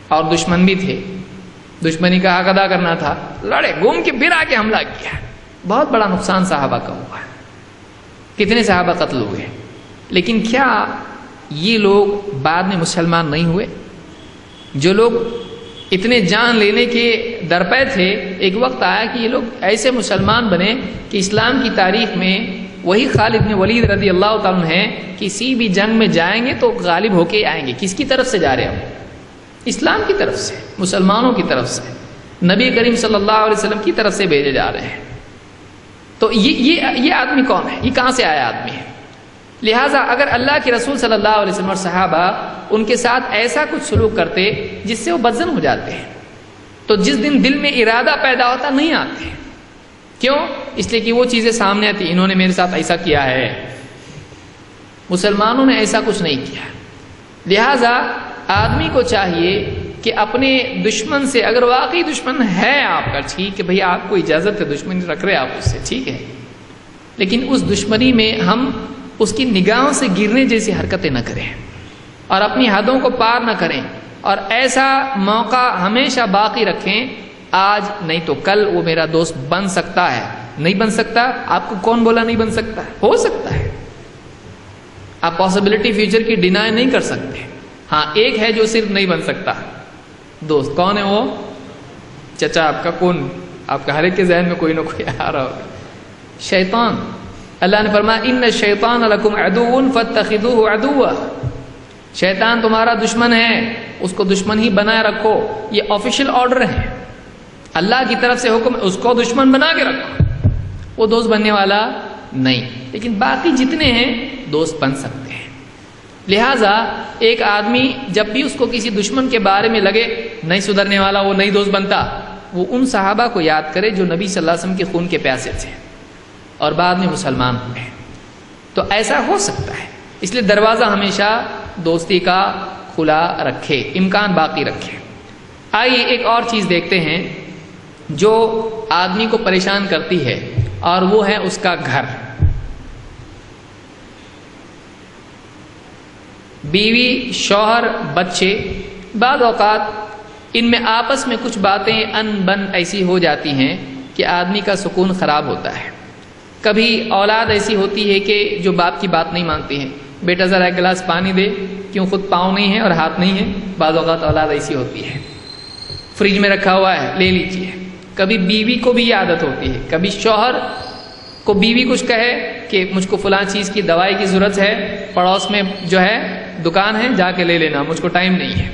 اور دشمن بھی تھے، دشمنی کا حق ادا کرنا تھا، لڑے، گھوم کے پھر آ کے حملہ کیا. بہت بڑا نقصان صحابہ کا ہوا. کتنے صحابہ قتل ہوئے. لیکن کیا یہ لوگ بعد میں مسلمان نہیں ہوئے؟ جو لوگ اتنے جان لینے کے درپے تھے، ایک وقت آیا کہ یہ لوگ ایسے مسلمان بنے کہ اسلام کی تاریخ میں وہی خالد بن ولید رضی اللہ تعالیٰ عنہ ہیں، کسی بھی جنگ میں جائیں گے تو غالب ہو کے آئیں گے. کس کی طرف سے جا رہے ہیں؟ اسلام کی طرف سے، مسلمانوں کی طرف سے، نبی کریم صلی اللہ علیہ وسلم کی طرف سے بھیجے جا رہے ہیں. تو یہ آدمی کون ہے؟ یہ کہاں سے آیا آدمی ہے؟ لہٰذا اگر اللہ کے رسول صلی اللہ علیہ وسلم اور صحابہ ان کے ساتھ ایسا کچھ سلوک کرتے جس سے وہ بدظن ہو جاتے ہیں، تو جس دن دل میں ارادہ پیدا ہوتا نہیں آتے. کیوں؟ اس لیے کہ وہ چیزیں سامنے آتی، انہوں نے میرے ساتھ ایسا کیا ہے، مسلمانوں نے ایسا کچھ نہیں کیا. لہٰذا آدمی کو چاہیے کہ اپنے دشمن سے، اگر واقعی دشمن ہے آپ کا، ٹھیک ہے بھئی آپ کو اجازت ہے دشمنی رکھ رہے آپ اس سے، ٹھیک ہے، لیکن اس دشمنی میں ہم اس کی نگاہوں سے گرنے جیسی حرکتیں نہ کریں اور اپنی حدوں کو پار نہ کریں، اور ایسا موقع ہمیشہ باقی رکھیں. آج نہیں تو کل وہ میرا دوست بن سکتا ہے. نہیں بن سکتا؟ آپ کو کون بولا نہیں بن سکتا؟ ہو سکتا ہے. آپ پاسبلٹی فیوچر کی ڈینائی نہیں کر سکتے. ہاں ایک ہے جو صرف نہیں بن سکتا دوست. کون ہے وہ؟ چچا آپ کا. کون؟ آپ کا ہر ایک کے ذہن میں کوئی نہ کوئی آ رہا ہوگا. شیطان. اللہ نے فرمایا ان الشیطان لکم عدو فاتخذوہ عدوا. شیطان تمہارا دشمن ہے، اس کو دشمن ہی بنائے رکھو، یہ آفیشیل آرڈر ہے، اللہ کی طرف سے حکم، اس کو دشمن بنا کے رکھو، وہ دوست بننے والا نہیں، لیکن باقی جتنے ہیں دوست بن سکتے ہیں۔ لہٰذا ایک آدمی جب بھی اس کو کسی دشمن کے بارے میں لگے نہیں سدھرنے والا، وہ نہیں دوست بنتا، وہ ان صحابہ کو یاد کرے جو نبی صلی اللہ علیہ وسلم کے خون کے پیاسے تھے اور بعد میں مسلمان ہوئے، تو ایسا ہو سکتا ہے۔ اس لیے دروازہ ہمیشہ دوستی کا کھلا رکھے، امکان باقی رکھے۔ آئیے ایک اور چیز دیکھتے ہیں جو آدمی کو پریشان کرتی ہے، اور وہ ہے اس کا گھر۔ بیوی، شوہر، بچے، بعض اوقات ان میں آپس میں کچھ باتیں ان بن ایسی ہو جاتی ہیں کہ آدمی کا سکون خراب ہوتا ہے۔ کبھی اولاد ایسی ہوتی ہے کہ جو باپ کی بات نہیں مانتی ہے، بیٹا ذرا ایک گلاس پانی دے، کیوں خود پاؤں نہیں ہے اور ہاتھ نہیں ہے۔ بعض اوقات اولاد ایسی ہوتی ہے، فریج میں رکھا ہوا ہے لے لیجیے۔ کبھی بیوی کو بھی یہ عادت ہوتی ہے، کبھی شوہر کو بیوی کچھ کہے کہ مجھ کو فلاں چیز کی دوائی کی ضرورت ہے، پڑوس میں جو ہے دکان ہے جا کے لے لینا، مجھ کو ٹائم نہیں ہے۔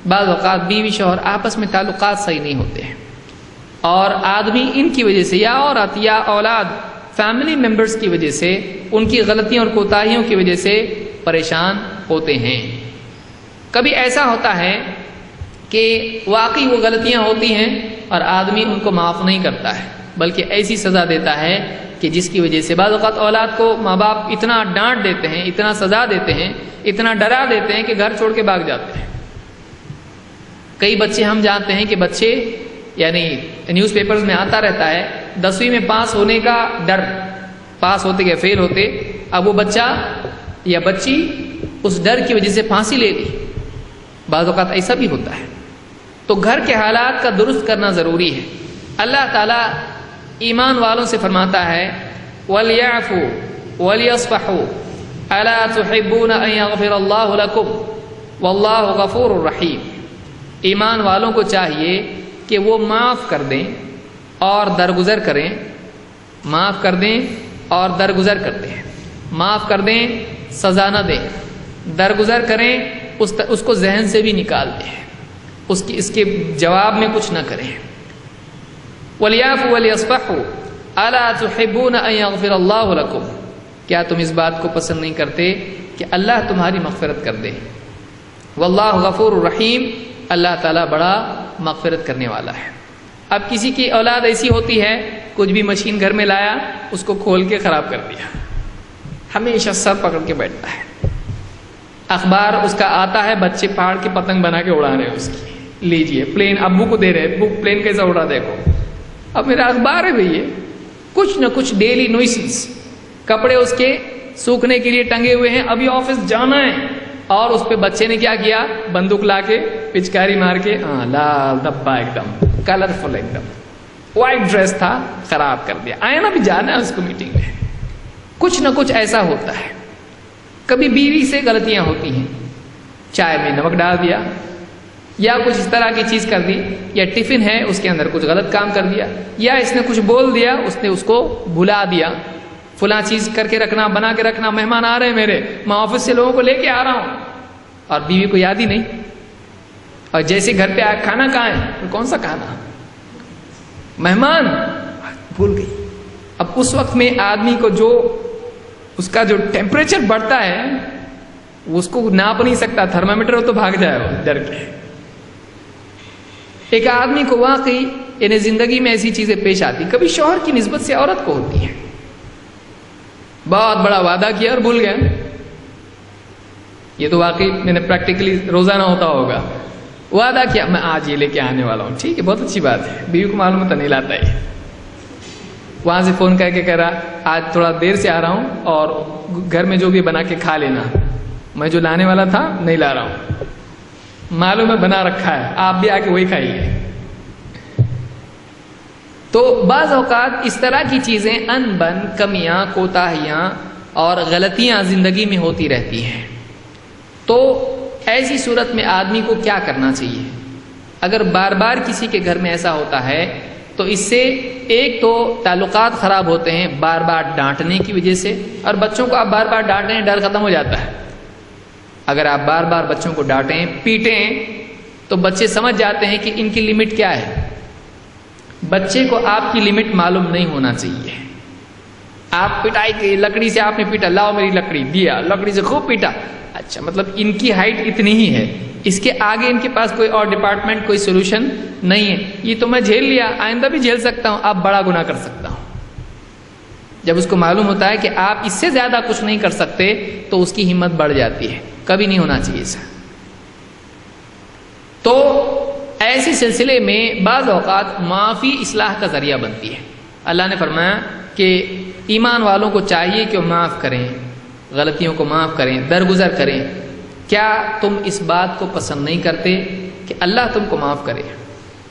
بعض اوقات بیوی شوہر آپس میں تعلقات صحیح نہیں ہوتے ہیں، اور آدمی ان کی وجہ سے، یا عورت یا اولاد، فیملی ممبرز کی وجہ سے، ان کی غلطیوں اور کوتاہیوں کی وجہ سے پریشان ہوتے ہیں۔ کبھی ایسا ہوتا ہے کہ واقعی وہ غلطیاں ہوتی ہیں اور آدمی ان کو معاف نہیں کرتا ہے، بلکہ ایسی سزا دیتا ہے کہ جس کی وجہ سے بعض اوقات اولاد کو ماں باپ اتنا ڈانٹ دیتے ہیں، اتنا سزا دیتے ہیں، اتنا ڈرا دیتے ہیں کہ گھر چھوڑ کے بھاگ جاتے ہیں۔ کئی بچے ہم جانتے ہیں کہ بچے، یعنی نیوز پیپرز میں آتا رہتا ہے 10ویں میں پاس ہونے کا ڈر، پاس ہوتے یا فیل ہوتے، اب وہ بچہ یا بچی اس ڈر کی وجہ سے پھانسی لے لی۔ بعض اوقات ایسا بھی ہوتا ہے۔ تو گھر کے حالات کا درست کرنا ضروری ہے۔ اللہ تعالیٰ ایمان والوں سے فرماتا ہے وَلْيَعْفُوا وَلْيَصْفَحُوا أَلَا تُحِبُّونَ أَن يَغْفِرَ اللَّهُ لَكُمْ وَاللَّهُ غَفُورٌ رَحِيمٌ۔ ایمان والوں کو چاہیے کہ وہ معاف کر دیں اور درگزر کریں، معاف کر دیں اور درگزر کرتے ہیں، معاف کر دیں، سزا نہ دیں، درگزر کریں، اس کو ذہن سے بھی نکال دیں، اس کے جواب میں کچھ نہ کریں۔ وَلْيَعْفُوا وَلْيَصْفَحُوا أَلَا تُحِبُّونَ أَن يَغْفِرَ اللَّهُ لَكُمْ، کیا تم اس بات کو پسند نہیں کرتے کہ اللہ تمہاری مغفرت کر دے؟ وَاللَّهُ غَفُورٌ رَحِيمٌ، اللہ تعالیٰ بڑا مغفرت کرنے والا ہے۔ اب کسی کی اولاد ایسی ہوتی ہے، کچھ بھی مشین گھر میں لایا، اس کو کھول کے خراب کر دیا، ہمیشہ سر پکڑ کے بیٹھتا ہے۔ اخبار اس کا آتا ہے، بچے پہاڑ کی پتنگ بنا کے اڑا رہے ہیں اس کی، لیجئے پلین ابو کو دے رہے، ابو پلین کیسا اڑا دیکھو۔ اب میرا اخبار ہے بھئی، کچھ نہ کچھ ڈیلی نوئسنس، کپڑے اس کے سوکھنے کے لیے ٹنگے ہوئے ہیں، ابھی آفس جانا ہے، اور اس پہ بچے نے کیا کیا، بندوق لا کے پچکاری مار کے، لال دبا، ایک دم کلرفل، ایک دم وائٹ ڈریس تھا، خراب کر دیا، آیا نا بھی جانا ہے اس کو میٹنگ میں۔ کچھ نہ کچھ ایسا ہوتا ہے۔ کبھی بیوی سے غلطیاں ہوتی ہیں، چائے میں نمک ڈال دیا، یا کچھ اس طرح کی چیز کر دی، یا ٹفن ہے اس کے اندر کچھ غلط کام کر دیا، یا اس نے کچھ بول دیا، اس نے اس کو بھلا دیا، فلاں چیز کر کے رکھنا، بنا کے رکھنا، مہمان آ رہے ہیں میرے، میں آفس سے لوگوں کو لے کے آ رہا ہوں، اور بیوی کو یاد ہی نہیں، اور جیسے گھر پہ آیا کھانا کہاں ہے، کون سا کھانا، مہمان، بھول گئی۔ اب اس وقت میں آدمی کو جو اس کا جو ٹیمپریچر بڑھتا ہے، وہ اس کو ناپ نہیں سکتا، تھرمامیٹر ہو تو بھاگ جائے وہ ڈر کے۔ ایک آدمی کو واقعی یعنی زندگی میں ایسی چیزیں پیش آتی، کبھی شوہر کی نسبت سے عورت کو ہوتی ہے، بہت بڑا وعدہ کیا اور بھول گیا، یہ تو واقعی میں نے پریکٹیکلی روزانہ ہوتا ہوگا، وعدہ کیا میں آج یہ لے کے آنے والا ہوں، ٹھیک ہے بہت اچھی بات ہے، بیوی کو معلوم تو نہیں لاتا ہے، وہاں سے فون کر کے کہہ رہا آج تھوڑا دیر سے آ رہا ہوں اور گھر میں جو بھی بنا کے کھا لینا، میں جو لانے والا تھا نہیں لا رہا ہوں، معلوم ہے بنا رکھا ہے، آپ بھی آ کے وہی کھائیے۔ تو بعض اوقات اس طرح کی چیزیں ان بن، کمیاں، کوتاہیاں اور غلطیاں زندگی میں ہوتی رہتی ہیں۔ تو ایسی صورت میں آدمی کو کیا کرنا چاہیے؟ اگر بار بار کسی کے گھر میں ایسا ہوتا ہے تو اس سے ایک تو تعلقات خراب ہوتے ہیں بار بار ڈانٹنے کی وجہ سے، اور بچوں کو آپ بار بار ڈانٹیں ڈر ختم ہو جاتا ہے، اگر آپ بار بار بچوں کو ڈانٹیں پیٹیں تو بچے سمجھ جاتے ہیں کہ ان کی لمٹ کیا ہے. بچے کو آپ کی لمٹ معلوم نہیں ہونا چاہیے. آپ پٹائی کی لکڑی سے آپ نے پیٹا، لاؤ میری لکڑی، دیا، لکڑی سے خوب پیٹا. اچھا مطلب ان کی ہائٹ اتنی ہی ہے، اس کے آگے ان کے پاس کوئی اور ڈپارٹمنٹ کوئی سولوشن نہیں ہے. یہ تو میں جھیل لیا، آئندہ بھی جھیل سکتا ہوں، اب بڑا گناہ کر سکتا ہوں. جب اس کو معلوم ہوتا ہے کہ آپ اس سے زیادہ کچھ نہیں کر سکتے تو اس کی ہمت بڑھ جاتی ہے. کبھی نہیں ہونا چاہیے ایسا. تو ایسے سلسلے میں بعض اوقات معافی اصلاح کا ذریعہ بنتی ہے. اللہ نے فرمایا کہ ایمان والوں کو چاہیے کہ وہ معاف کریں، غلطیوں کو معاف کریں، درگزر کریں. کیا تم اس بات کو پسند نہیں کرتے کہ اللہ تم کو معاف کرے؟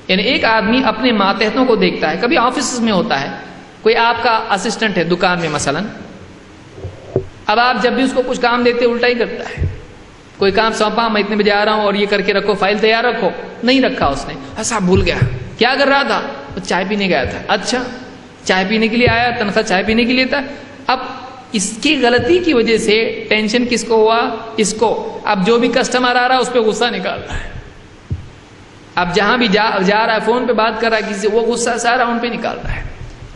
یعنی ایک آدمی اپنے ماتحتوں کو دیکھتا ہے، کبھی آفس میں ہوتا ہے، کوئی آپ کا اسسٹنٹ ہے دکان میں مثلا، اب آپ جب بھی اس کو کچھ کام دیتے الٹا ہی کرتا ہے. کوئی کام سونپا، میں اتنے بجے آ رہا ہوں اور یہ کر کے رکھو، فائل تیار رکھو، نہیں رکھا اس نے. ایسا بھول گیا، کیا کر رہا تھا؟ وہ چائے پینے گیا تھا. اچھا چائے پینے کے لیے آیا، تنخواہ چائے پینے کے لیے تھا. اب اس کی غلطی کی وجہ سے ٹینشن کس کو ہوا؟ اس کو. اب جو بھی کسٹمر آ رہا ہے اس پہ غصہ نکالتا ہے. اب جہاں بھی جا رہا ہے، فون پہ بات کر رہا ہے کسی سے، وہ غصہ سارا ان پہ نکال رہا ہے.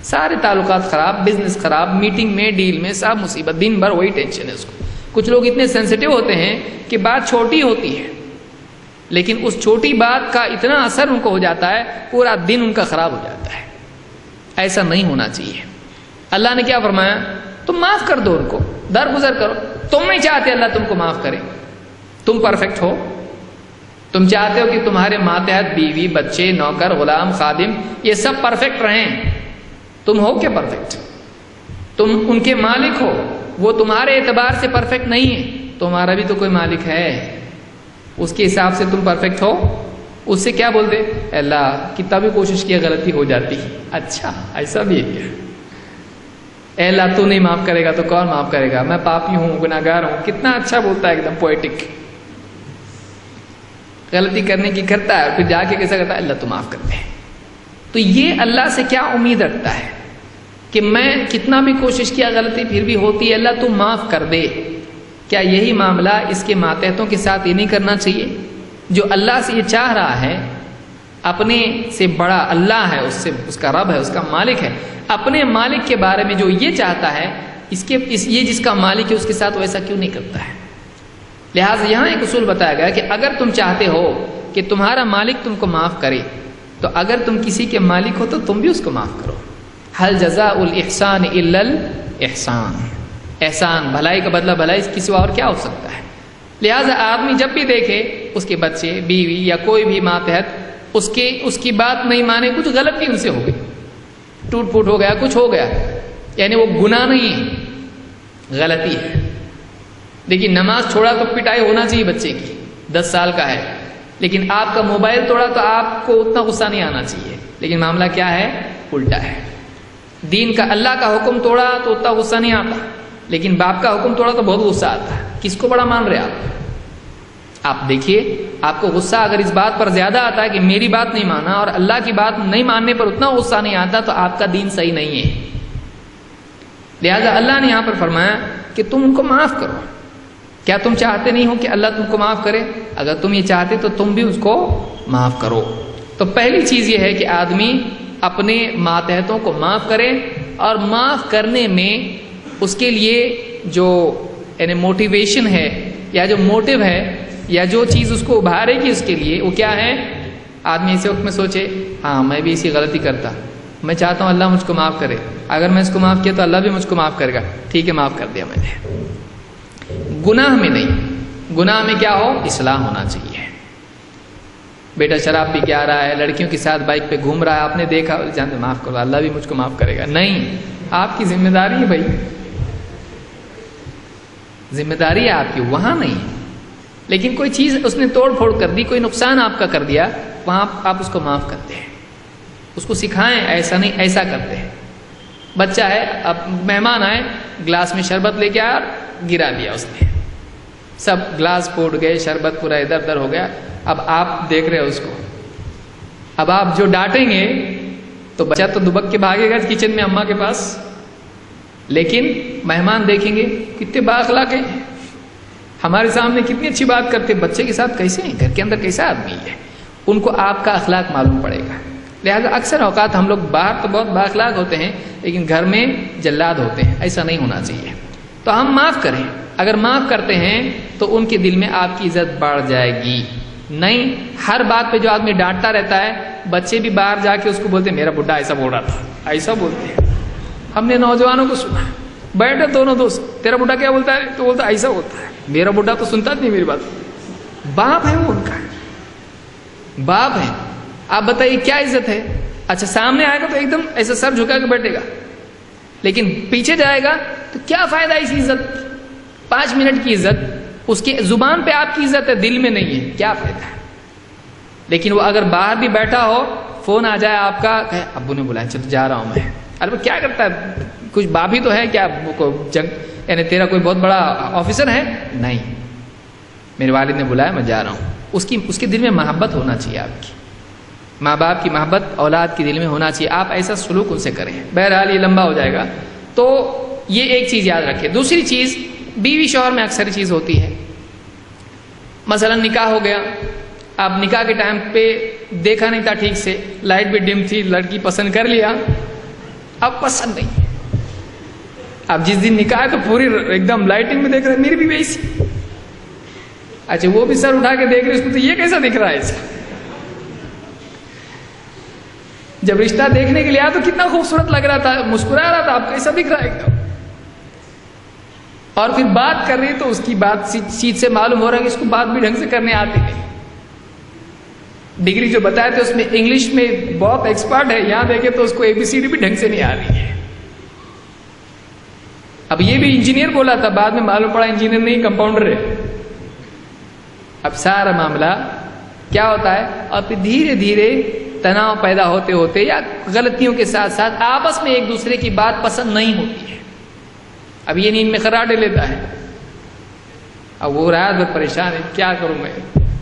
سارے تعلقات خراب، بزنس خراب، میٹنگ میں ڈیل میں سب مصیبت، دن بھر وہی ٹینشن ہے اس کو. کچھ لوگ اتنے سینسٹیو ہوتے ہیں کہ بات چھوٹی ہوتی ہے لیکن اس چھوٹی بات کا اتنا اثر ان کو ہو جاتا ہے، پورا دن ان کا خراب ہو جاتا ہے. ایسا نہیں ہونا چاہیے. اللہ نے کیا فرمایا؟ تم معاف کر دو، ان کو درگزر کرو. تم نہیں چاہتے اللہ تم کو معاف کرے، تم پرفیکٹ ہو. تم چاہتے ہو کہ تمہارے ماتحت بیوی، بچے، نوکر، غلام، خادم یہ سب پرفیکٹ رہیں. تم ہو کیا پرفیکٹ؟ تم ان کے مالک ہو، وہ تمہارے اعتبار سے پرفیکٹ نہیں ہے. تمہارا بھی تو کوئی مالک ہے، اس کے حساب سے تم پرفیکٹ ہو. اس سے کیا بولتے؟ اللہ کتنا بھی کوشش کیا غلطی ہو جاتی. اچھا ایسا بھی ہے کیا؟ اے اللہ تو نہیں معاف کرے گا تو کون معاف کرے گا؟ میں پاپی ہوں، گناہ گار ہوں. کتنا اچھا بولتا ہے، ایک دم پوئٹک. غلطی کرنے کی کرتا ہے، پھر جا کے کیسا کرتا ہے؟ اللہ تو معاف کرتے ہیں. تو یہ اللہ سے کیا امید رکھتا ہے کہ میں کتنا بھی کوشش کیا غلطی پھر بھی ہوتی ہے، اللہ تو معاف کر دے. کیا یہی معاملہ اس کے ماتحتوں کے ساتھ یہ نہیں کرنا چاہیے؟ جو اللہ سے یہ چاہ رہا ہے، اپنے سے بڑا اللہ ہے، اس کا رب ہے، اس کا مالک ہے. اپنے مالک کے بارے میں جو یہ چاہتا ہے، یہ جس کا مالک ہے اس کے ساتھ ویسا کیوں نہیں کرتا ہے؟ لہٰذا یہاں ایک اصول بتایا گیا کہ اگر تم چاہتے ہو کہ تمہارا مالک تم کو معاف کرے تو اگر تم کسی کے مالک ہو تو تم بھی اس کو معاف کرو. حل جزاء الاحسان الا الاحسان. احسان، بھلائی کا بدلہ بھلائی، اس کی سوا اور کیا ہو سکتا ہے؟ لہٰذا آدمی جب بھی دیکھے اس کے بچے، بیوی یا کوئی بھی ماتحت اس کی بات نہیں مانے، کچھ غلطی ان سے ہو گئی، ٹوٹ پھوٹ ہو گیا، کچھ ہو گیا، یعنی وہ گناہ نہیں ہے، غلطی ہے. لیکن نماز چھوڑا تو پٹائی ہونا چاہیے بچے کی، 10 سال کا ہے. لیکن آپ کا موبائل توڑا تو آپ کو اتنا غصہ نہیں آنا چاہیے. لیکن معاملہ کیا ہے؟ الٹا ہے. دین کا، اللہ کا حکم توڑا تو اتنا غصہ نہیں آتا، لیکن باپ کا حکم توڑا تو بہت غصہ آتا ہے. کس کو بڑا مان رہے آپ دیکھیے، آپ کو غصہ اگر اس بات پر زیادہ آتا ہے کہ میری بات نہیں مانا، اور اللہ کی بات نہیں ماننے پر اتنا غصہ نہیں آتا، تو آپ کا دین صحیح نہیں ہے. لہذا اللہ نے یہاں پر فرمایا کہ تم ان کو معاف کرو. کیا تم چاہتے نہیں ہو کہ اللہ تم کو معاف کرے؟ اگر تم یہ چاہتے تو تم بھی اس کو معاف کرو. تو پہلی چیز یہ ہے کہ آدمی اپنے ماتحتوں کو معاف کرے، اور معاف کرنے میں اس کے لیے جو یعنی موٹیویشن ہے یا جو موٹیو ہے یا جو چیز اس کو ابھارے گی اس کے لیے، وہ کیا ہے؟ آدمی اسی وقت میں سوچے ہاں میں بھی اسی غلطی کرتا، میں چاہتا ہوں اللہ مجھ کو معاف کرے، اگر میں اس کو معاف کیا تو اللہ بھی مجھ کو معاف کرے گا. ٹھیک ہے معاف کر دیا میں نے. گناہ میں نہیں، گناہ میں کیا ہو؟ اصلاح ہونا چاہیے. بیٹا شراب پی کے آ رہا ہے، لڑکیوں کے ساتھ بائک پہ گھوم رہا ہے، آپ نے دیکھا، جانتے معاف کرو، اللہ بھی مجھ کو معاف کرے گا. نہیں، آپ کی ذمہ داری ہے بھائی، ذمہ داری ہے آپ کی، وہاں نہیں. لیکن کوئی چیز اس نے توڑ پھوڑ کر دی، کوئی نقصان آپ کا کر دیا، وہاں آپ اس کو معاف کرتے ہیں، اس کو سکھائیں ایسا نہیں، ایسا کرتے ہیں. بچہ ہے، اب مہمان آئے، گلاس میں شربت لے کے آیا، گرا دیا اس نے، سب گلاس پھوٹ گئے، شربت پورا ادھر ادھر ہو گیا. اب آپ دیکھ رہے ہو اس کو، اب آپ جو ڈانٹیں گے تو بچہ تو دبک کے بھاگے گا کچن میں اماں کے پاس، لیکن مہمان دیکھیں گے کتنے بااخلاق ہیں، ہمارے سامنے کتنی اچھی بات کرتے، بچے کے ساتھ کیسے ہیں، گھر کے اندر کیسا آدمی ہے، ان کو آپ کا اخلاق معلوم پڑے گا. لہذا اکثر اوقات ہم لوگ باہر تو بہت با اخلاق ہوتے ہیں لیکن گھر میں جلاد ہوتے ہیں، ایسا نہیں ہونا چاہیے. تو ہم معاف کریں، اگر معاف کرتے ہیں تو ان کے دل میں آپ کی عزت بڑھ جائے گی. نہیں ہر بات پہ جو آدمی ڈانٹتا رہتا ہے، بچے بھی باہر جا کے اس کو بولتے میرا بڈھا ایسا بول رہا تھا، ایسا بولتے ہیں. ہم نے نوجوانوں کو سنا، بیٹھے دونوں دوست، تیرا بڈھا کیا بولتا ہے، تو بولتا ایسا ہوتا ہے. میرا بڈھا تو سنتا نہیں میری بات. باپ ہے وہ، ان کا باپ ہے. آپ بتائیے کیا عزت ہے. اچھا سامنے آئے گا تو ایک دم ایسا سر جھکا کے بیٹھے گا، لیکن پیچھے جائے گا تو کیا فائدہ اس عزت، 5 منٹ کی عزت، اس کے زبان پہ آپ کی عزت ہے، دل میں نہیں ہے، کیا فائدہ ہے. لیکن وہ اگر باہر بھی بیٹھا ہو، فون آ جائے آپ کا، کہ ابو نے بلایا چل جا رہا ہوں میں، ارے وہ کیا کرتا ہے، کچھ باب ہی تو ہے کیا، یعنی تیرا کوئی بہت بڑا آفیسر ہے، نہیں میرے والد نے بلایا میں جا رہا ہوں. اس کے دل میں محبت ہونا چاہیے. آپ کی ماں باپ کی محبت اولاد کے دل میں ہونا چاہیے. آپ ایسا سلوک ان سے کریں. بہرحال یہ لمبا ہو جائے گا. تو یہ ایک چیز یاد رکھیں. دوسری چیز، بیوی شوہر میں اکثر چیز ہوتی ہے، مثلا نکاح ہو گیا، آپ نکاح کے ٹائم پہ دیکھا نہیں تھا ٹھیک سے، لائٹ بھی ڈم تھی، لڑکی پسند کر لیا، اب پسند نہیں. اب جس دن نکاح ہے تو پوری ایک دم لائٹنگ میں دیکھ رہے میری بھی ویسی. اچھا وہ بھی سر اٹھا کے دیکھ رہے اس کو، تو یہ کیسا دکھ رہا ہے ایسا. جب رشتہ دیکھنے کے لیے آیا تو کتنا خوبصورت لگ رہا تھا، مسکرا رہا تھا، اب کیسا دکھ رہا ہے ایک دم. اور پھر بات کر رہی تو اس کی بات چیز سے معلوم ہو رہا ہے کہ اس کو بات بھی ڈھنگ سے کرنے آتی نہیں. ڈگری جو بتایا تھے اس میں انگلش میں بہت ایکسپرٹ ہے، یہاں دیکھے تو اس کو ABCD بھی ڈھنگ سے نہیں آ رہی ہے. اب یہ بھی انجینئر بولا تھا، بعد میں معلوم پڑا انجینئر نہیں کمپاؤنڈر ہے. اب سارا معاملہ کیا ہوتا ہے، اور پھر دھیرے دھیرے تناؤ پیدا ہوتے ہوتے یا غلطیوں کے ساتھ ساتھ آپس میں ایک دوسرے کی بات پسند نہیں ہوتی ہے. اب یہ نیند میں خراٹے لیتا ہے، اب وہ رات بھر پریشان ہے، کیا کروں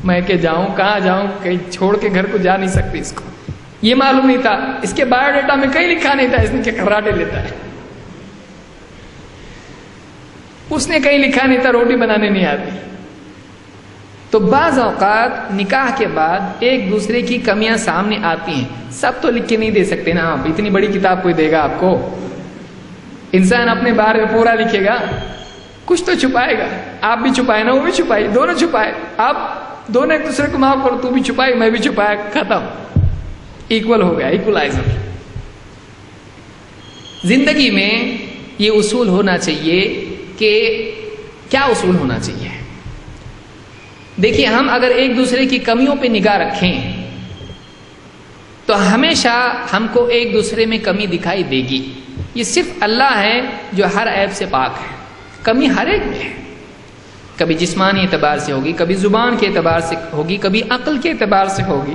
میں کہ جاؤں کہاں جاؤں، کہیں چھوڑ کے گھر کو جا نہیں سکتی. اس کو یہ معلوم نہیں تھا، اس کے بایو ڈیٹا میں کہیں لکھا نہیں تھا اس نے کہ خراٹے لیتا ہے. اس نے کہیں لکھا نہیں تھا روٹی بنانے نہیں آتی. تو بعض اوقات نکاح کے بعد ایک دوسرے کی کمیاں سامنے آتی ہیں. سب تو لکھ کے نہیں دے سکتے نا آپ، اتنی بڑی کتاب کوئی دے گا آپ کو؟ انسان اپنے بارے میں پورا لکھے گا، کچھ تو چھپائے گا. آپ بھی چھپائے نا، وہ بھی چھپائے، دونوں چھپائے. آپ دونوں ایک دوسرے کو معاف کرو، تو بھی چھپائی میں بھی چھپایا، ختم، ایکول ہو گیا، ایکولائزر. زندگی میں یہ اصول ہونا چاہیے کہ کیا اصول ہونا چاہیے. دیکھیے ہم اگر ایک دوسرے کی کمیوں پہ نگاہ رکھیں تو ہمیشہ ہم کو ایک دوسرے میں کمی دکھائی دے گی. یہ صرف اللہ ہے جو ہر عیب سے پاک ہے. کمی ہر ایک میں ہے، کبھی جسمانی اعتبار سے ہوگی، کبھی زبان کے اعتبار سے ہوگی، کبھی عقل کے اعتبار سے ہوگی.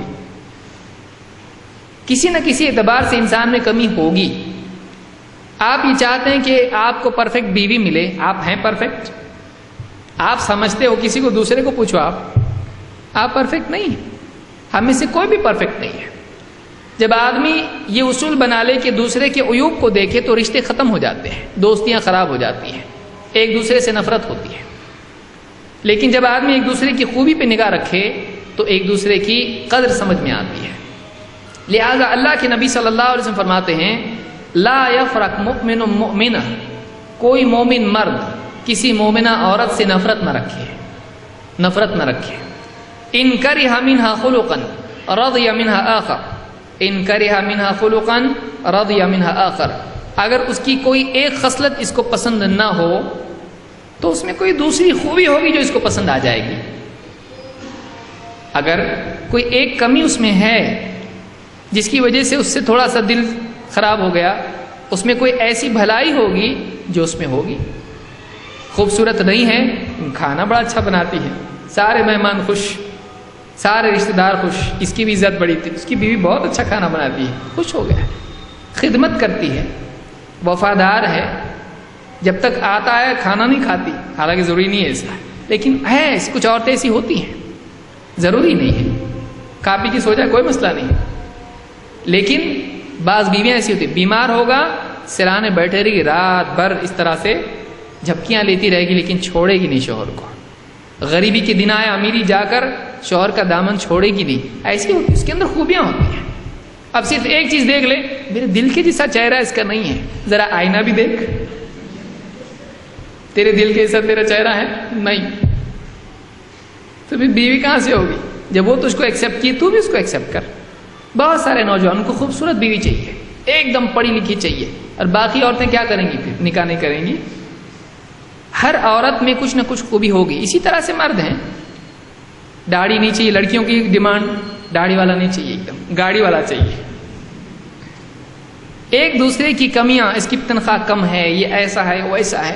کسی نہ کسی اعتبار سے انسان میں کمی ہوگی. آپ یہ چاہتے ہیں کہ آپ کو پرفیکٹ بیوی ملے، آپ ہیں پرفیکٹ؟ آپ سمجھتے ہو، کسی کو دوسرے کو پوچھو، آپ پرفیکٹ نہیں ہیں. ہم میں سے کوئی بھی پرفیکٹ نہیں ہے. جب آدمی یہ اصول بنا لے کہ دوسرے کے عیوب کو دیکھے تو رشتے ختم ہو جاتے ہیں، دوستیاں خراب ہو جاتی ہیں، ایک دوسرے سے نفرت ہوتی ہے. لیکن جب آدمی ایک دوسرے کی خوبی پہ نگاہ رکھے تو ایک دوسرے کی قدر سمجھ میں آتی ہے. لہذا اللہ کے نبی صلی اللہ علیہ وسلم فرماتے ہیں لا یفرق مؤمن مؤمنہ، کوئی مومن مرد کسی مومنہ عورت سے نفرت نہ رکھے، نفرت نہ رکھے. ان کرہ منہا خلقا رضی منہا آخر، ان کرہ منہا خلقا رضی منہا آخر. اگر اس کی کوئی ایک خصلت اس کو پسند نہ ہو تو اس میں کوئی دوسری خوبی ہوگی جو اس کو پسند آ جائے گی. اگر کوئی ایک کمی اس میں ہے جس کی وجہ سے اس سے تھوڑا سا دل خراب ہو گیا، اس میں کوئی ایسی بھلائی ہوگی جو اس میں ہوگی. خوبصورت نہیں ہے، کھانا بڑا اچھا بناتی ہے، سارے مہمان خوش، سارے رشتہ دار خوش، اس کی بھی عزت بڑی تھی، اس کی بیوی بہت اچھا کھانا بناتی ہے، خوش ہو گیا. خدمت کرتی ہے، وفادار ہے، جب تک آتا ہے کھانا نہیں کھاتی، حالانکہ ضروری نہیں ہے ایسا، لیکن ہے کچھ عورتیں ایسی ہوتی ہیں، ضروری نہیں ہے، کھا پی کی سو جائے کوئی مسئلہ نہیں. لیکن بعض بیویاں ایسی ہوتی، بیمار ہوگا سرانے بیٹھے رہی رات بھر، اس طرح سے جھپکیاں لیتی رہے گی لیکن چھوڑے گی نہیں شوہر کو. غریبی کے دن آئے امیری جا کر شوہر کا دامن چھوڑے گی نہیں، ایسی ہوتی، اس کے اندر خوبیاں ہوتی ہیں. اب صرف ایک چیز دیکھ لے، میرے دل کے جیسا چہرہ اس کا نہیں ہے، ذرا آئینہ بھی دیکھ، تیرے دل کے جیسا تیرا چہرہ ہے نہیں، تو پھر بیوی کہاں سے ہوگی؟ جب وہ تجھ کو ایکسیپٹ کی تو بھی اس کو ایکسیپٹ کر. بہت سارے نوجوانوں کو خوبصورت بیوی چاہیے، ایک دم پڑھی لکھی چاہیے، اور باقی عورتیں کیا کریں گی؟ پھر نکاح نہیں کریں گی. ہر عورت میں کچھ نہ کچھ خوبی ہوگی. اسی طرح سے مرد ہیں، داڑھی نہیں چاہیے، لڑکیوں کی ڈیمانڈ داڑھی والا نہیں چاہیے، ایک دم گاڑی والا چاہیے. ایک دوسرے کی کمیاں، اس کی تنخواہ کم ہے، یہ ایسا ہے، وہ ایسا ہے،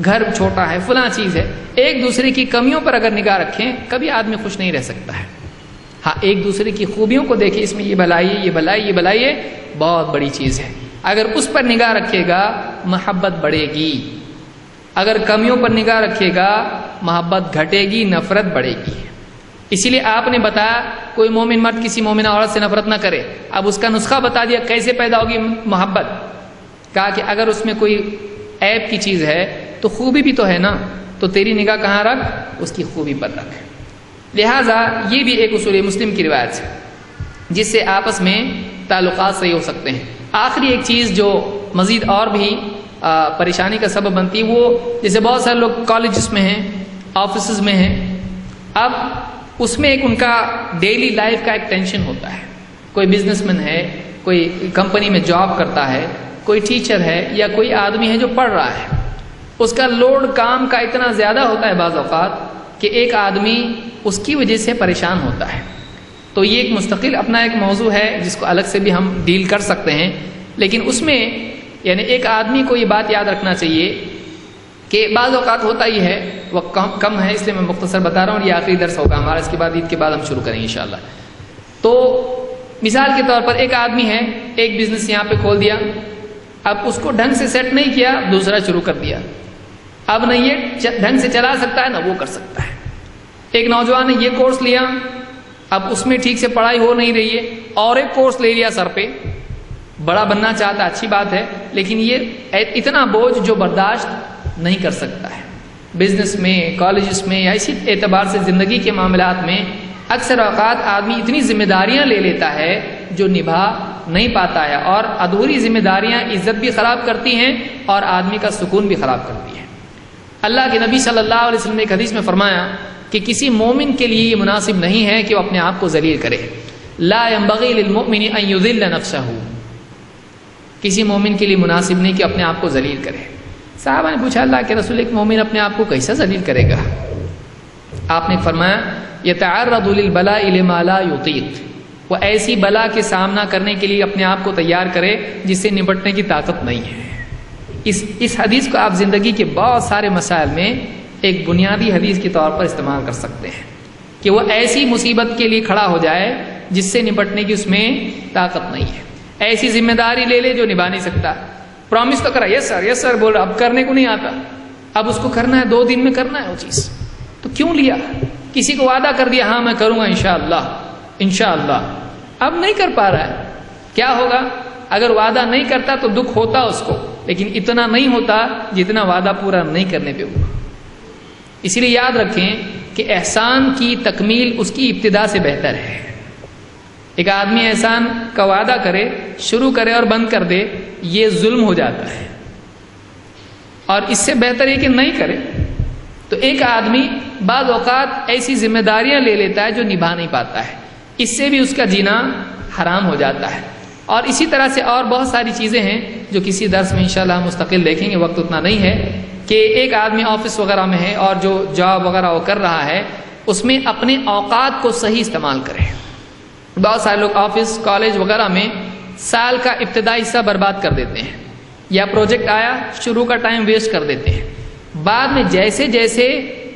گھر چھوٹا ہے، فلاں چیز ہے، ایک دوسرے کی کمیوں پر اگر نگاہ رکھیں کبھی آدمی خوش نہیں رہ سکتا ہے. ہاں ایک دوسرے کی خوبیوں کو دیکھیں، اس میں یہ بھلائی ہے، یہ بھلائی، یہ بھلائی ہے، بہت بڑی چیز ہے. اگر اس پر نگاہ رکھے گا محبت بڑھے گی، اگر کمیوں پر نگاہ رکھے گا محبت گھٹے گی، نفرت بڑھے گی. اسی لیے آپ نے بتایا کوئی مومن مرد کسی مومنہ عورت سے نفرت نہ کرے. اب اس کا نسخہ بتا دیا کیسے پیدا ہوگی محبت. کہا کہ اگر اس میں کوئی عیب کی چیز ہے تو خوبی بھی تو ہے نا، تو تیری نگاہ کہاں رکھ؟ اس کی خوبی پر رکھ. لہٰذا یہ بھی ایک اصول مسلم کی روایت ہے جس سے آپس میں تعلقات صحیح ہو سکتے ہیں. آخری ایک چیز جو مزید اور بھی پریشانی کا سبب بنتی ہے، وہ جیسے بہت سارے لوگ کالجز میں ہیں، آفسز میں ہیں، اب اس میں ایک ان کا ڈیلی لائف کا ایک ٹینشن ہوتا ہے. کوئی بزنس مین ہے، کوئی کمپنی میں جاب کرتا ہے، کوئی ٹیچر ہے، یا کوئی آدمی ہے جو پڑھ رہا ہے. اس کا لوڈ کام کا اتنا زیادہ ہوتا ہے بعض اوقات کہ ایک آدمی اس کی وجہ سے پریشان ہوتا ہے. تو یہ ایک مستقل اپنا ایک موضوع ہے جس کو الگ سے بھی ہم ڈیل کر سکتے ہیں. لیکن اس میں یعنی ایک آدمی کو یہ بات یاد رکھنا چاہیے کہ بعض اوقات ہوتا ہی ہے، وقت کم ہے اس لیے میں مختصر بتا رہا ہوں، یہ آخری درس ہوگا ہمارا، اس کے بعد عید کے بعد ہم شروع کریں گے انشاءاللہ. تو مثال کے طور پر ایک آدمی ہے، ایک بزنس یہاں پہ کھول دیا، اب اس کو ڈھنگ سے سیٹ نہیں کیا، دوسرا شروع کر دیا. اب نہ یہ ڈھنگ سے چلا سکتا ہے نہ وہ کر سکتا ہے. ایک نوجوان نے یہ کورس لیا، اب اس میں ٹھیک سے پڑھائی ہو نہیں رہی ہے، اور ایک کورس لے لیا سر پہ، بڑا بننا چاہتا، اچھی بات ہے، لیکن یہ اتنا بوجھ جو برداشت نہیں کر سکتا ہے. بزنس میں، کالجز میں، یا اسی اعتبار سے زندگی کے معاملات میں اکثر اوقات آدمی اتنی ذمہ داریاں لے لیتا ہے جو نبھا نہیں پاتا ہے، اور ادھوری ذمہ داریاں عزت بھی خراب کرتی ہیں اور آدمی کا سکون بھی خراب کرتی ہیں. اللہ کے نبی صلی اللہ علیہ وسلم نے ایک حدیث میں فرمایا کہ کسی مومن کے لیے یہ مناسب نہیں ہے کہ وہ اپنے آپ کو ذلیل کرے. لا ينبغي للمؤمن ان يذل نفسه، کسی مومن کے لیے مناسب نہیں کہ اپنے آپ کو ذلیل کرے. صحابہ نے پوچھا اللہ کے رسول ایک مومن اپنے آپ کو کیسا ذلیل کرے گا؟ آپ نے فرمایا یتعرض للبلاء لما لا یطیق، وہ ایسی بلا کے سامنا کرنے کے لیے اپنے آپ کو تیار کرے جس سے نپٹنے کی طاقت نہیں ہے. اس حدیث کو آپ زندگی کے بہت سارے مسائل میں ایک بنیادی حدیث کے طور پر استعمال کر سکتے ہیں کہ وہ ایسی مصیبت کے لیے کھڑا ہو جائے جس سے نپٹنے کی اس میں طاقت نہیں ہے. ایسی ذمہ داری لے لے جو نبھا نہیں سکتا. پرومس تو کرا، یس سر بول رہا، اب کرنے کو نہیں آتا، اب اس کو کرنا ہے، 2 دن میں کرنا ہے وہ چیز، تو کیوں لیا؟ کسی کو وعدہ کر دیا ہاں میں کروں گا انشاءاللہ، اب نہیں کر پا رہا ہے، کیا ہوگا؟ اگر وعدہ نہیں کرتا تو دکھ ہوتا اس کو، لیکن اتنا نہیں ہوتا جتنا وعدہ پورا نہیں کرنے پہ ہوا. اسی لیے یاد رکھیں کہ احسان کی تکمیل اس کی ابتدا سے بہتر ہے. ایک آدمی احسان کا وعدہ کرے، شروع کرے اور بند کر دے، یہ ظلم ہو جاتا ہے، اور اس سے بہتر ہے کہ نہیں کرے. تو ایک آدمی بعض اوقات ایسی ذمہ داریاں لے لیتا ہے جو نبھا نہیں پاتا ہے، اس سے بھی اس کا جینا حرام ہو جاتا ہے. اور اسی طرح سے اور بہت ساری چیزیں ہیں جو کسی درس میں انشاءاللہ ہم مستقل دیکھیں گے، وقت اتنا نہیں ہے. کہ ایک آدمی آفس وغیرہ میں ہے اور جو جاب وغیرہ وہ کر رہا ہے اس میں اپنے اوقات کو صحیح استعمال کرے. بہت سارے لوگ آفس، کالج وغیرہ میں سال کا ابتدائی حصہ برباد کر دیتے ہیں، یا پروجیکٹ آیا شروع کا ٹائم ویسٹ کر دیتے ہیں. بعد میں جیسے جیسے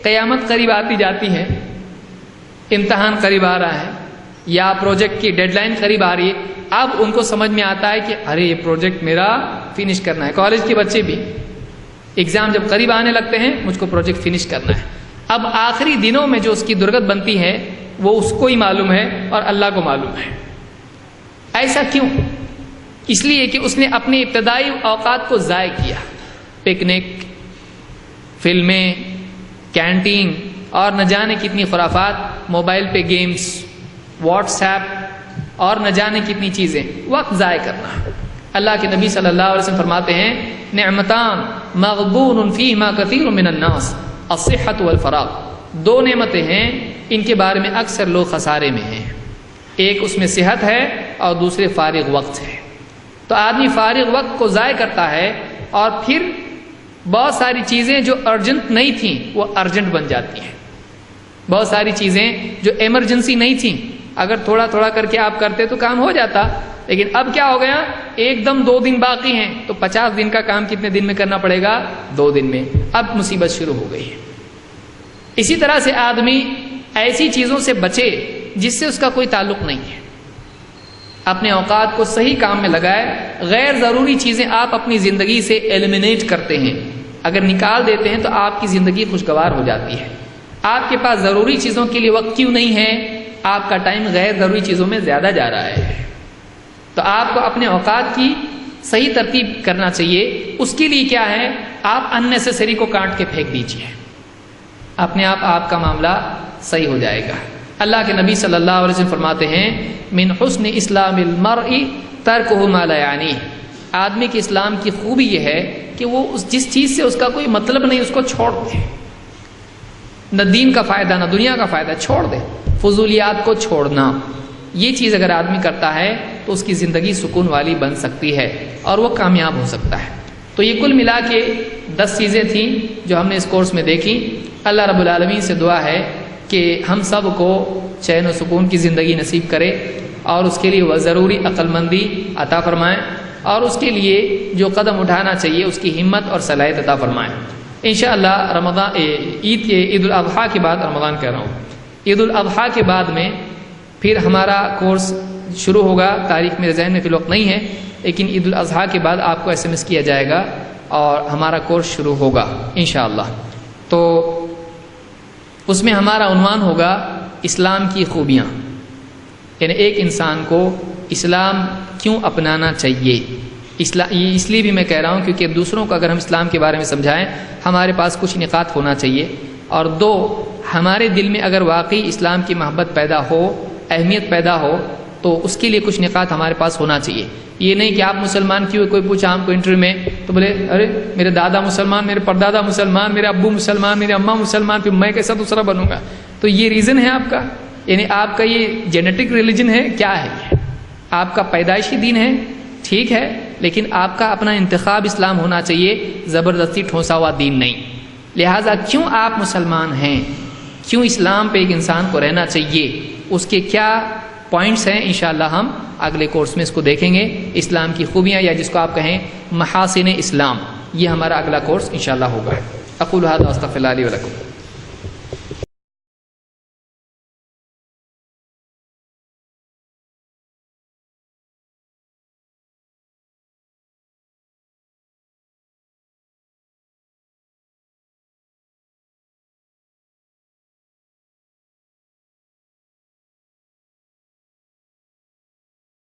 قیامت قریب آتی جاتی ہے، امتحان قریب آ رہا ہے یا پروجیکٹ کی ڈیڈ لائن قریب آ رہی ہے، اب ان کو سمجھ میں آتا ہے کہ ارے یہ پروجیکٹ میرا فنش کرنا ہے. کالج کے بچے بھی ایگزام جب قریب آنے لگتے ہیں مجھ کو پروجیکٹ فنش کرنا ہے. اب آخری دنوں میں جو اس کی درگت بنتی ہے وہ اس کو ہی معلوم ہے اور اللہ کو معلوم ہے. ایسا کیوں؟ اس لیے کہ اس نے اپنے ابتدائی اوقات کو ضائع کیا. پکنک، فلمیں، کینٹین، اور نہ جانے کتنی خرافات، موبائل پہ گیمز، واٹس ایپ اور نہ جانے کتنی چیزیں، وقت ضائع کرنا۔ اللہ کے نبی صلی اللہ علیہ وسلم فرماتے ہیں نعمتان مغبون فیہما کثیر من الناس الصحۃ والفراغ، دو نعمتیں ہیں ان کے بارے میں اکثر لوگ خسارے میں ہیں، ایک اس میں صحت ہے اور دوسرے فارغ وقت ہے۔ تو آدمی فارغ وقت کو ضائع کرتا ہے اور پھر بہت ساری چیزیں جو ارجنٹ نہیں تھیں وہ ارجنٹ بن جاتی ہیں، بہت ساری چیزیں جو ایمرجنسی نہیں تھیں اگر تھوڑا تھوڑا کر کے آپ کرتے تو کام ہو جاتا، لیکن اب کیا ہو گیا، ایک دم 2 دن باقی ہیں تو 50 دن کا کام کتنے دن میں کرنا پڑے گا، 2 دن میں۔ اب مصیبت شروع ہو گئی ہے۔ اسی طرح سے آدمی ایسی چیزوں سے بچے جس سے اس کا کوئی تعلق نہیں ہے، اپنے اوقات کو صحیح کام میں لگائے۔ غیر ضروری چیزیں آپ اپنی زندگی سے ایلیمینیٹ کرتے ہیں، اگر نکال دیتے ہیں تو آپ کی زندگی خوشگوار ہو جاتی ہے۔ آپ کے پاس ضروری چیزوں کے لیے وقت کیوں نہیں ہے؟ آپ کا ٹائم غیر ضروری چیزوں میں زیادہ جا رہا ہے۔ تو آپ کو اپنے اوقات کی صحیح ترتیب کرنا چاہیے۔ اس کے لیے کیا ہے، آپ اننیسیسری کو کاٹ کے پھینک دیجیے، اپنے آپ کا معاملہ صحیح ہو جائے گا۔ اللہ کے نبی صلی اللہ علیہ وسلم فرماتے ہیں من حسن اسلام المرء ترکہ ما لا یعنی، آدمی کے اسلام کی خوبی یہ ہے کہ وہ جس چیز سے اس کا کوئی مطلب نہیں اس کو چھوڑ دے، نہ دین کا فائدہ نہ دنیا کا فائدہ، چھوڑ دے، فضولیات کو چھوڑنا۔ یہ چیز اگر آدمی کرتا ہے تو اس کی زندگی سکون والی بن سکتی ہے اور وہ کامیاب ہو سکتا ہے۔ تو یہ کل ملا کے 10 چیزیں تھیں جو ہم نے اس کورس میں دیکھی۔ اللہ رب العالمین سے دعا ہے کہ ہم سب کو چین و سکون کی زندگی نصیب کرے اور اس کے لیے وہ ضروری عقل مندی عطا فرمائے اور اس کے لیے جو قدم اٹھانا چاہیے اس کی ہمت اور صلاحیت عطا فرمائے۔ انشاءاللہ رمضان عید الاضحیٰ کے بعد، رمضان کہہ رہا ہوں، عید الاضحیٰ کے بعد میں پھر ہمارا کورس شروع ہوگا۔ تاریخ میرے ذہن میں فی الوقت نہیں ہے، لیکن عید الاضحیٰ کے بعد آپ کو SMS کیا جائے گا اور ہمارا کورس شروع ہوگا انشاءاللہ۔ تو اس میں ہمارا عنوان ہوگا اسلام کی خوبیاں، یعنی ایک انسان کو اسلام کیوں اپنانا چاہیے۔ اس لیے بھی میں کہہ رہا ہوں کیونکہ دوسروں کو اگر ہم اسلام کے بارے میں سمجھائیں ہمارے پاس کچھ نکات ہونا چاہیے، اور 2 ہمارے دل میں اگر واقعی اسلام کی محبت پیدا ہو، اہمیت پیدا ہو، تو اس کے لیے کچھ نکات ہمارے پاس ہونا چاہیے۔ یہ نہیں کہ آپ مسلمان کیوں، کوئی پوچھا ہم کو انٹرویو میں تو بولے ارے میرے دادا مسلمان، میرے پردادا مسلمان، میرے ابو مسلمان، میرے اماں مسلمان، پھر میں کیسا دوسرا بنوں گا؟ تو یہ ریزن ہے آپ کا، یعنی آپ کا یہ جینیٹک ریلیجن ہے، کیا ہے یہ؟ آپ کا پیدائشی دین ہے، ٹھیک ہے، لیکن آپ کا اپنا انتخاب اسلام ہونا چاہیے، زبردستی ٹھونسا ہوا دین نہیں۔ لہٰذا کیوں آپ مسلمان ہیں، کیوں اسلام پہ ایک انسان کو رہنا چاہیے، اس کے کیا پوائنٹس ہیں، انشاءاللہ ہم اگلے کورس میں اس کو دیکھیں گے۔ اسلام کی خوبیاں، یا جس کو آپ کہیں محاسن اسلام، یہ ہمارا اگلا کورس انشاءاللہ ہوگا۔ اقول ھذا واستغفر اللہ لی ولکم۔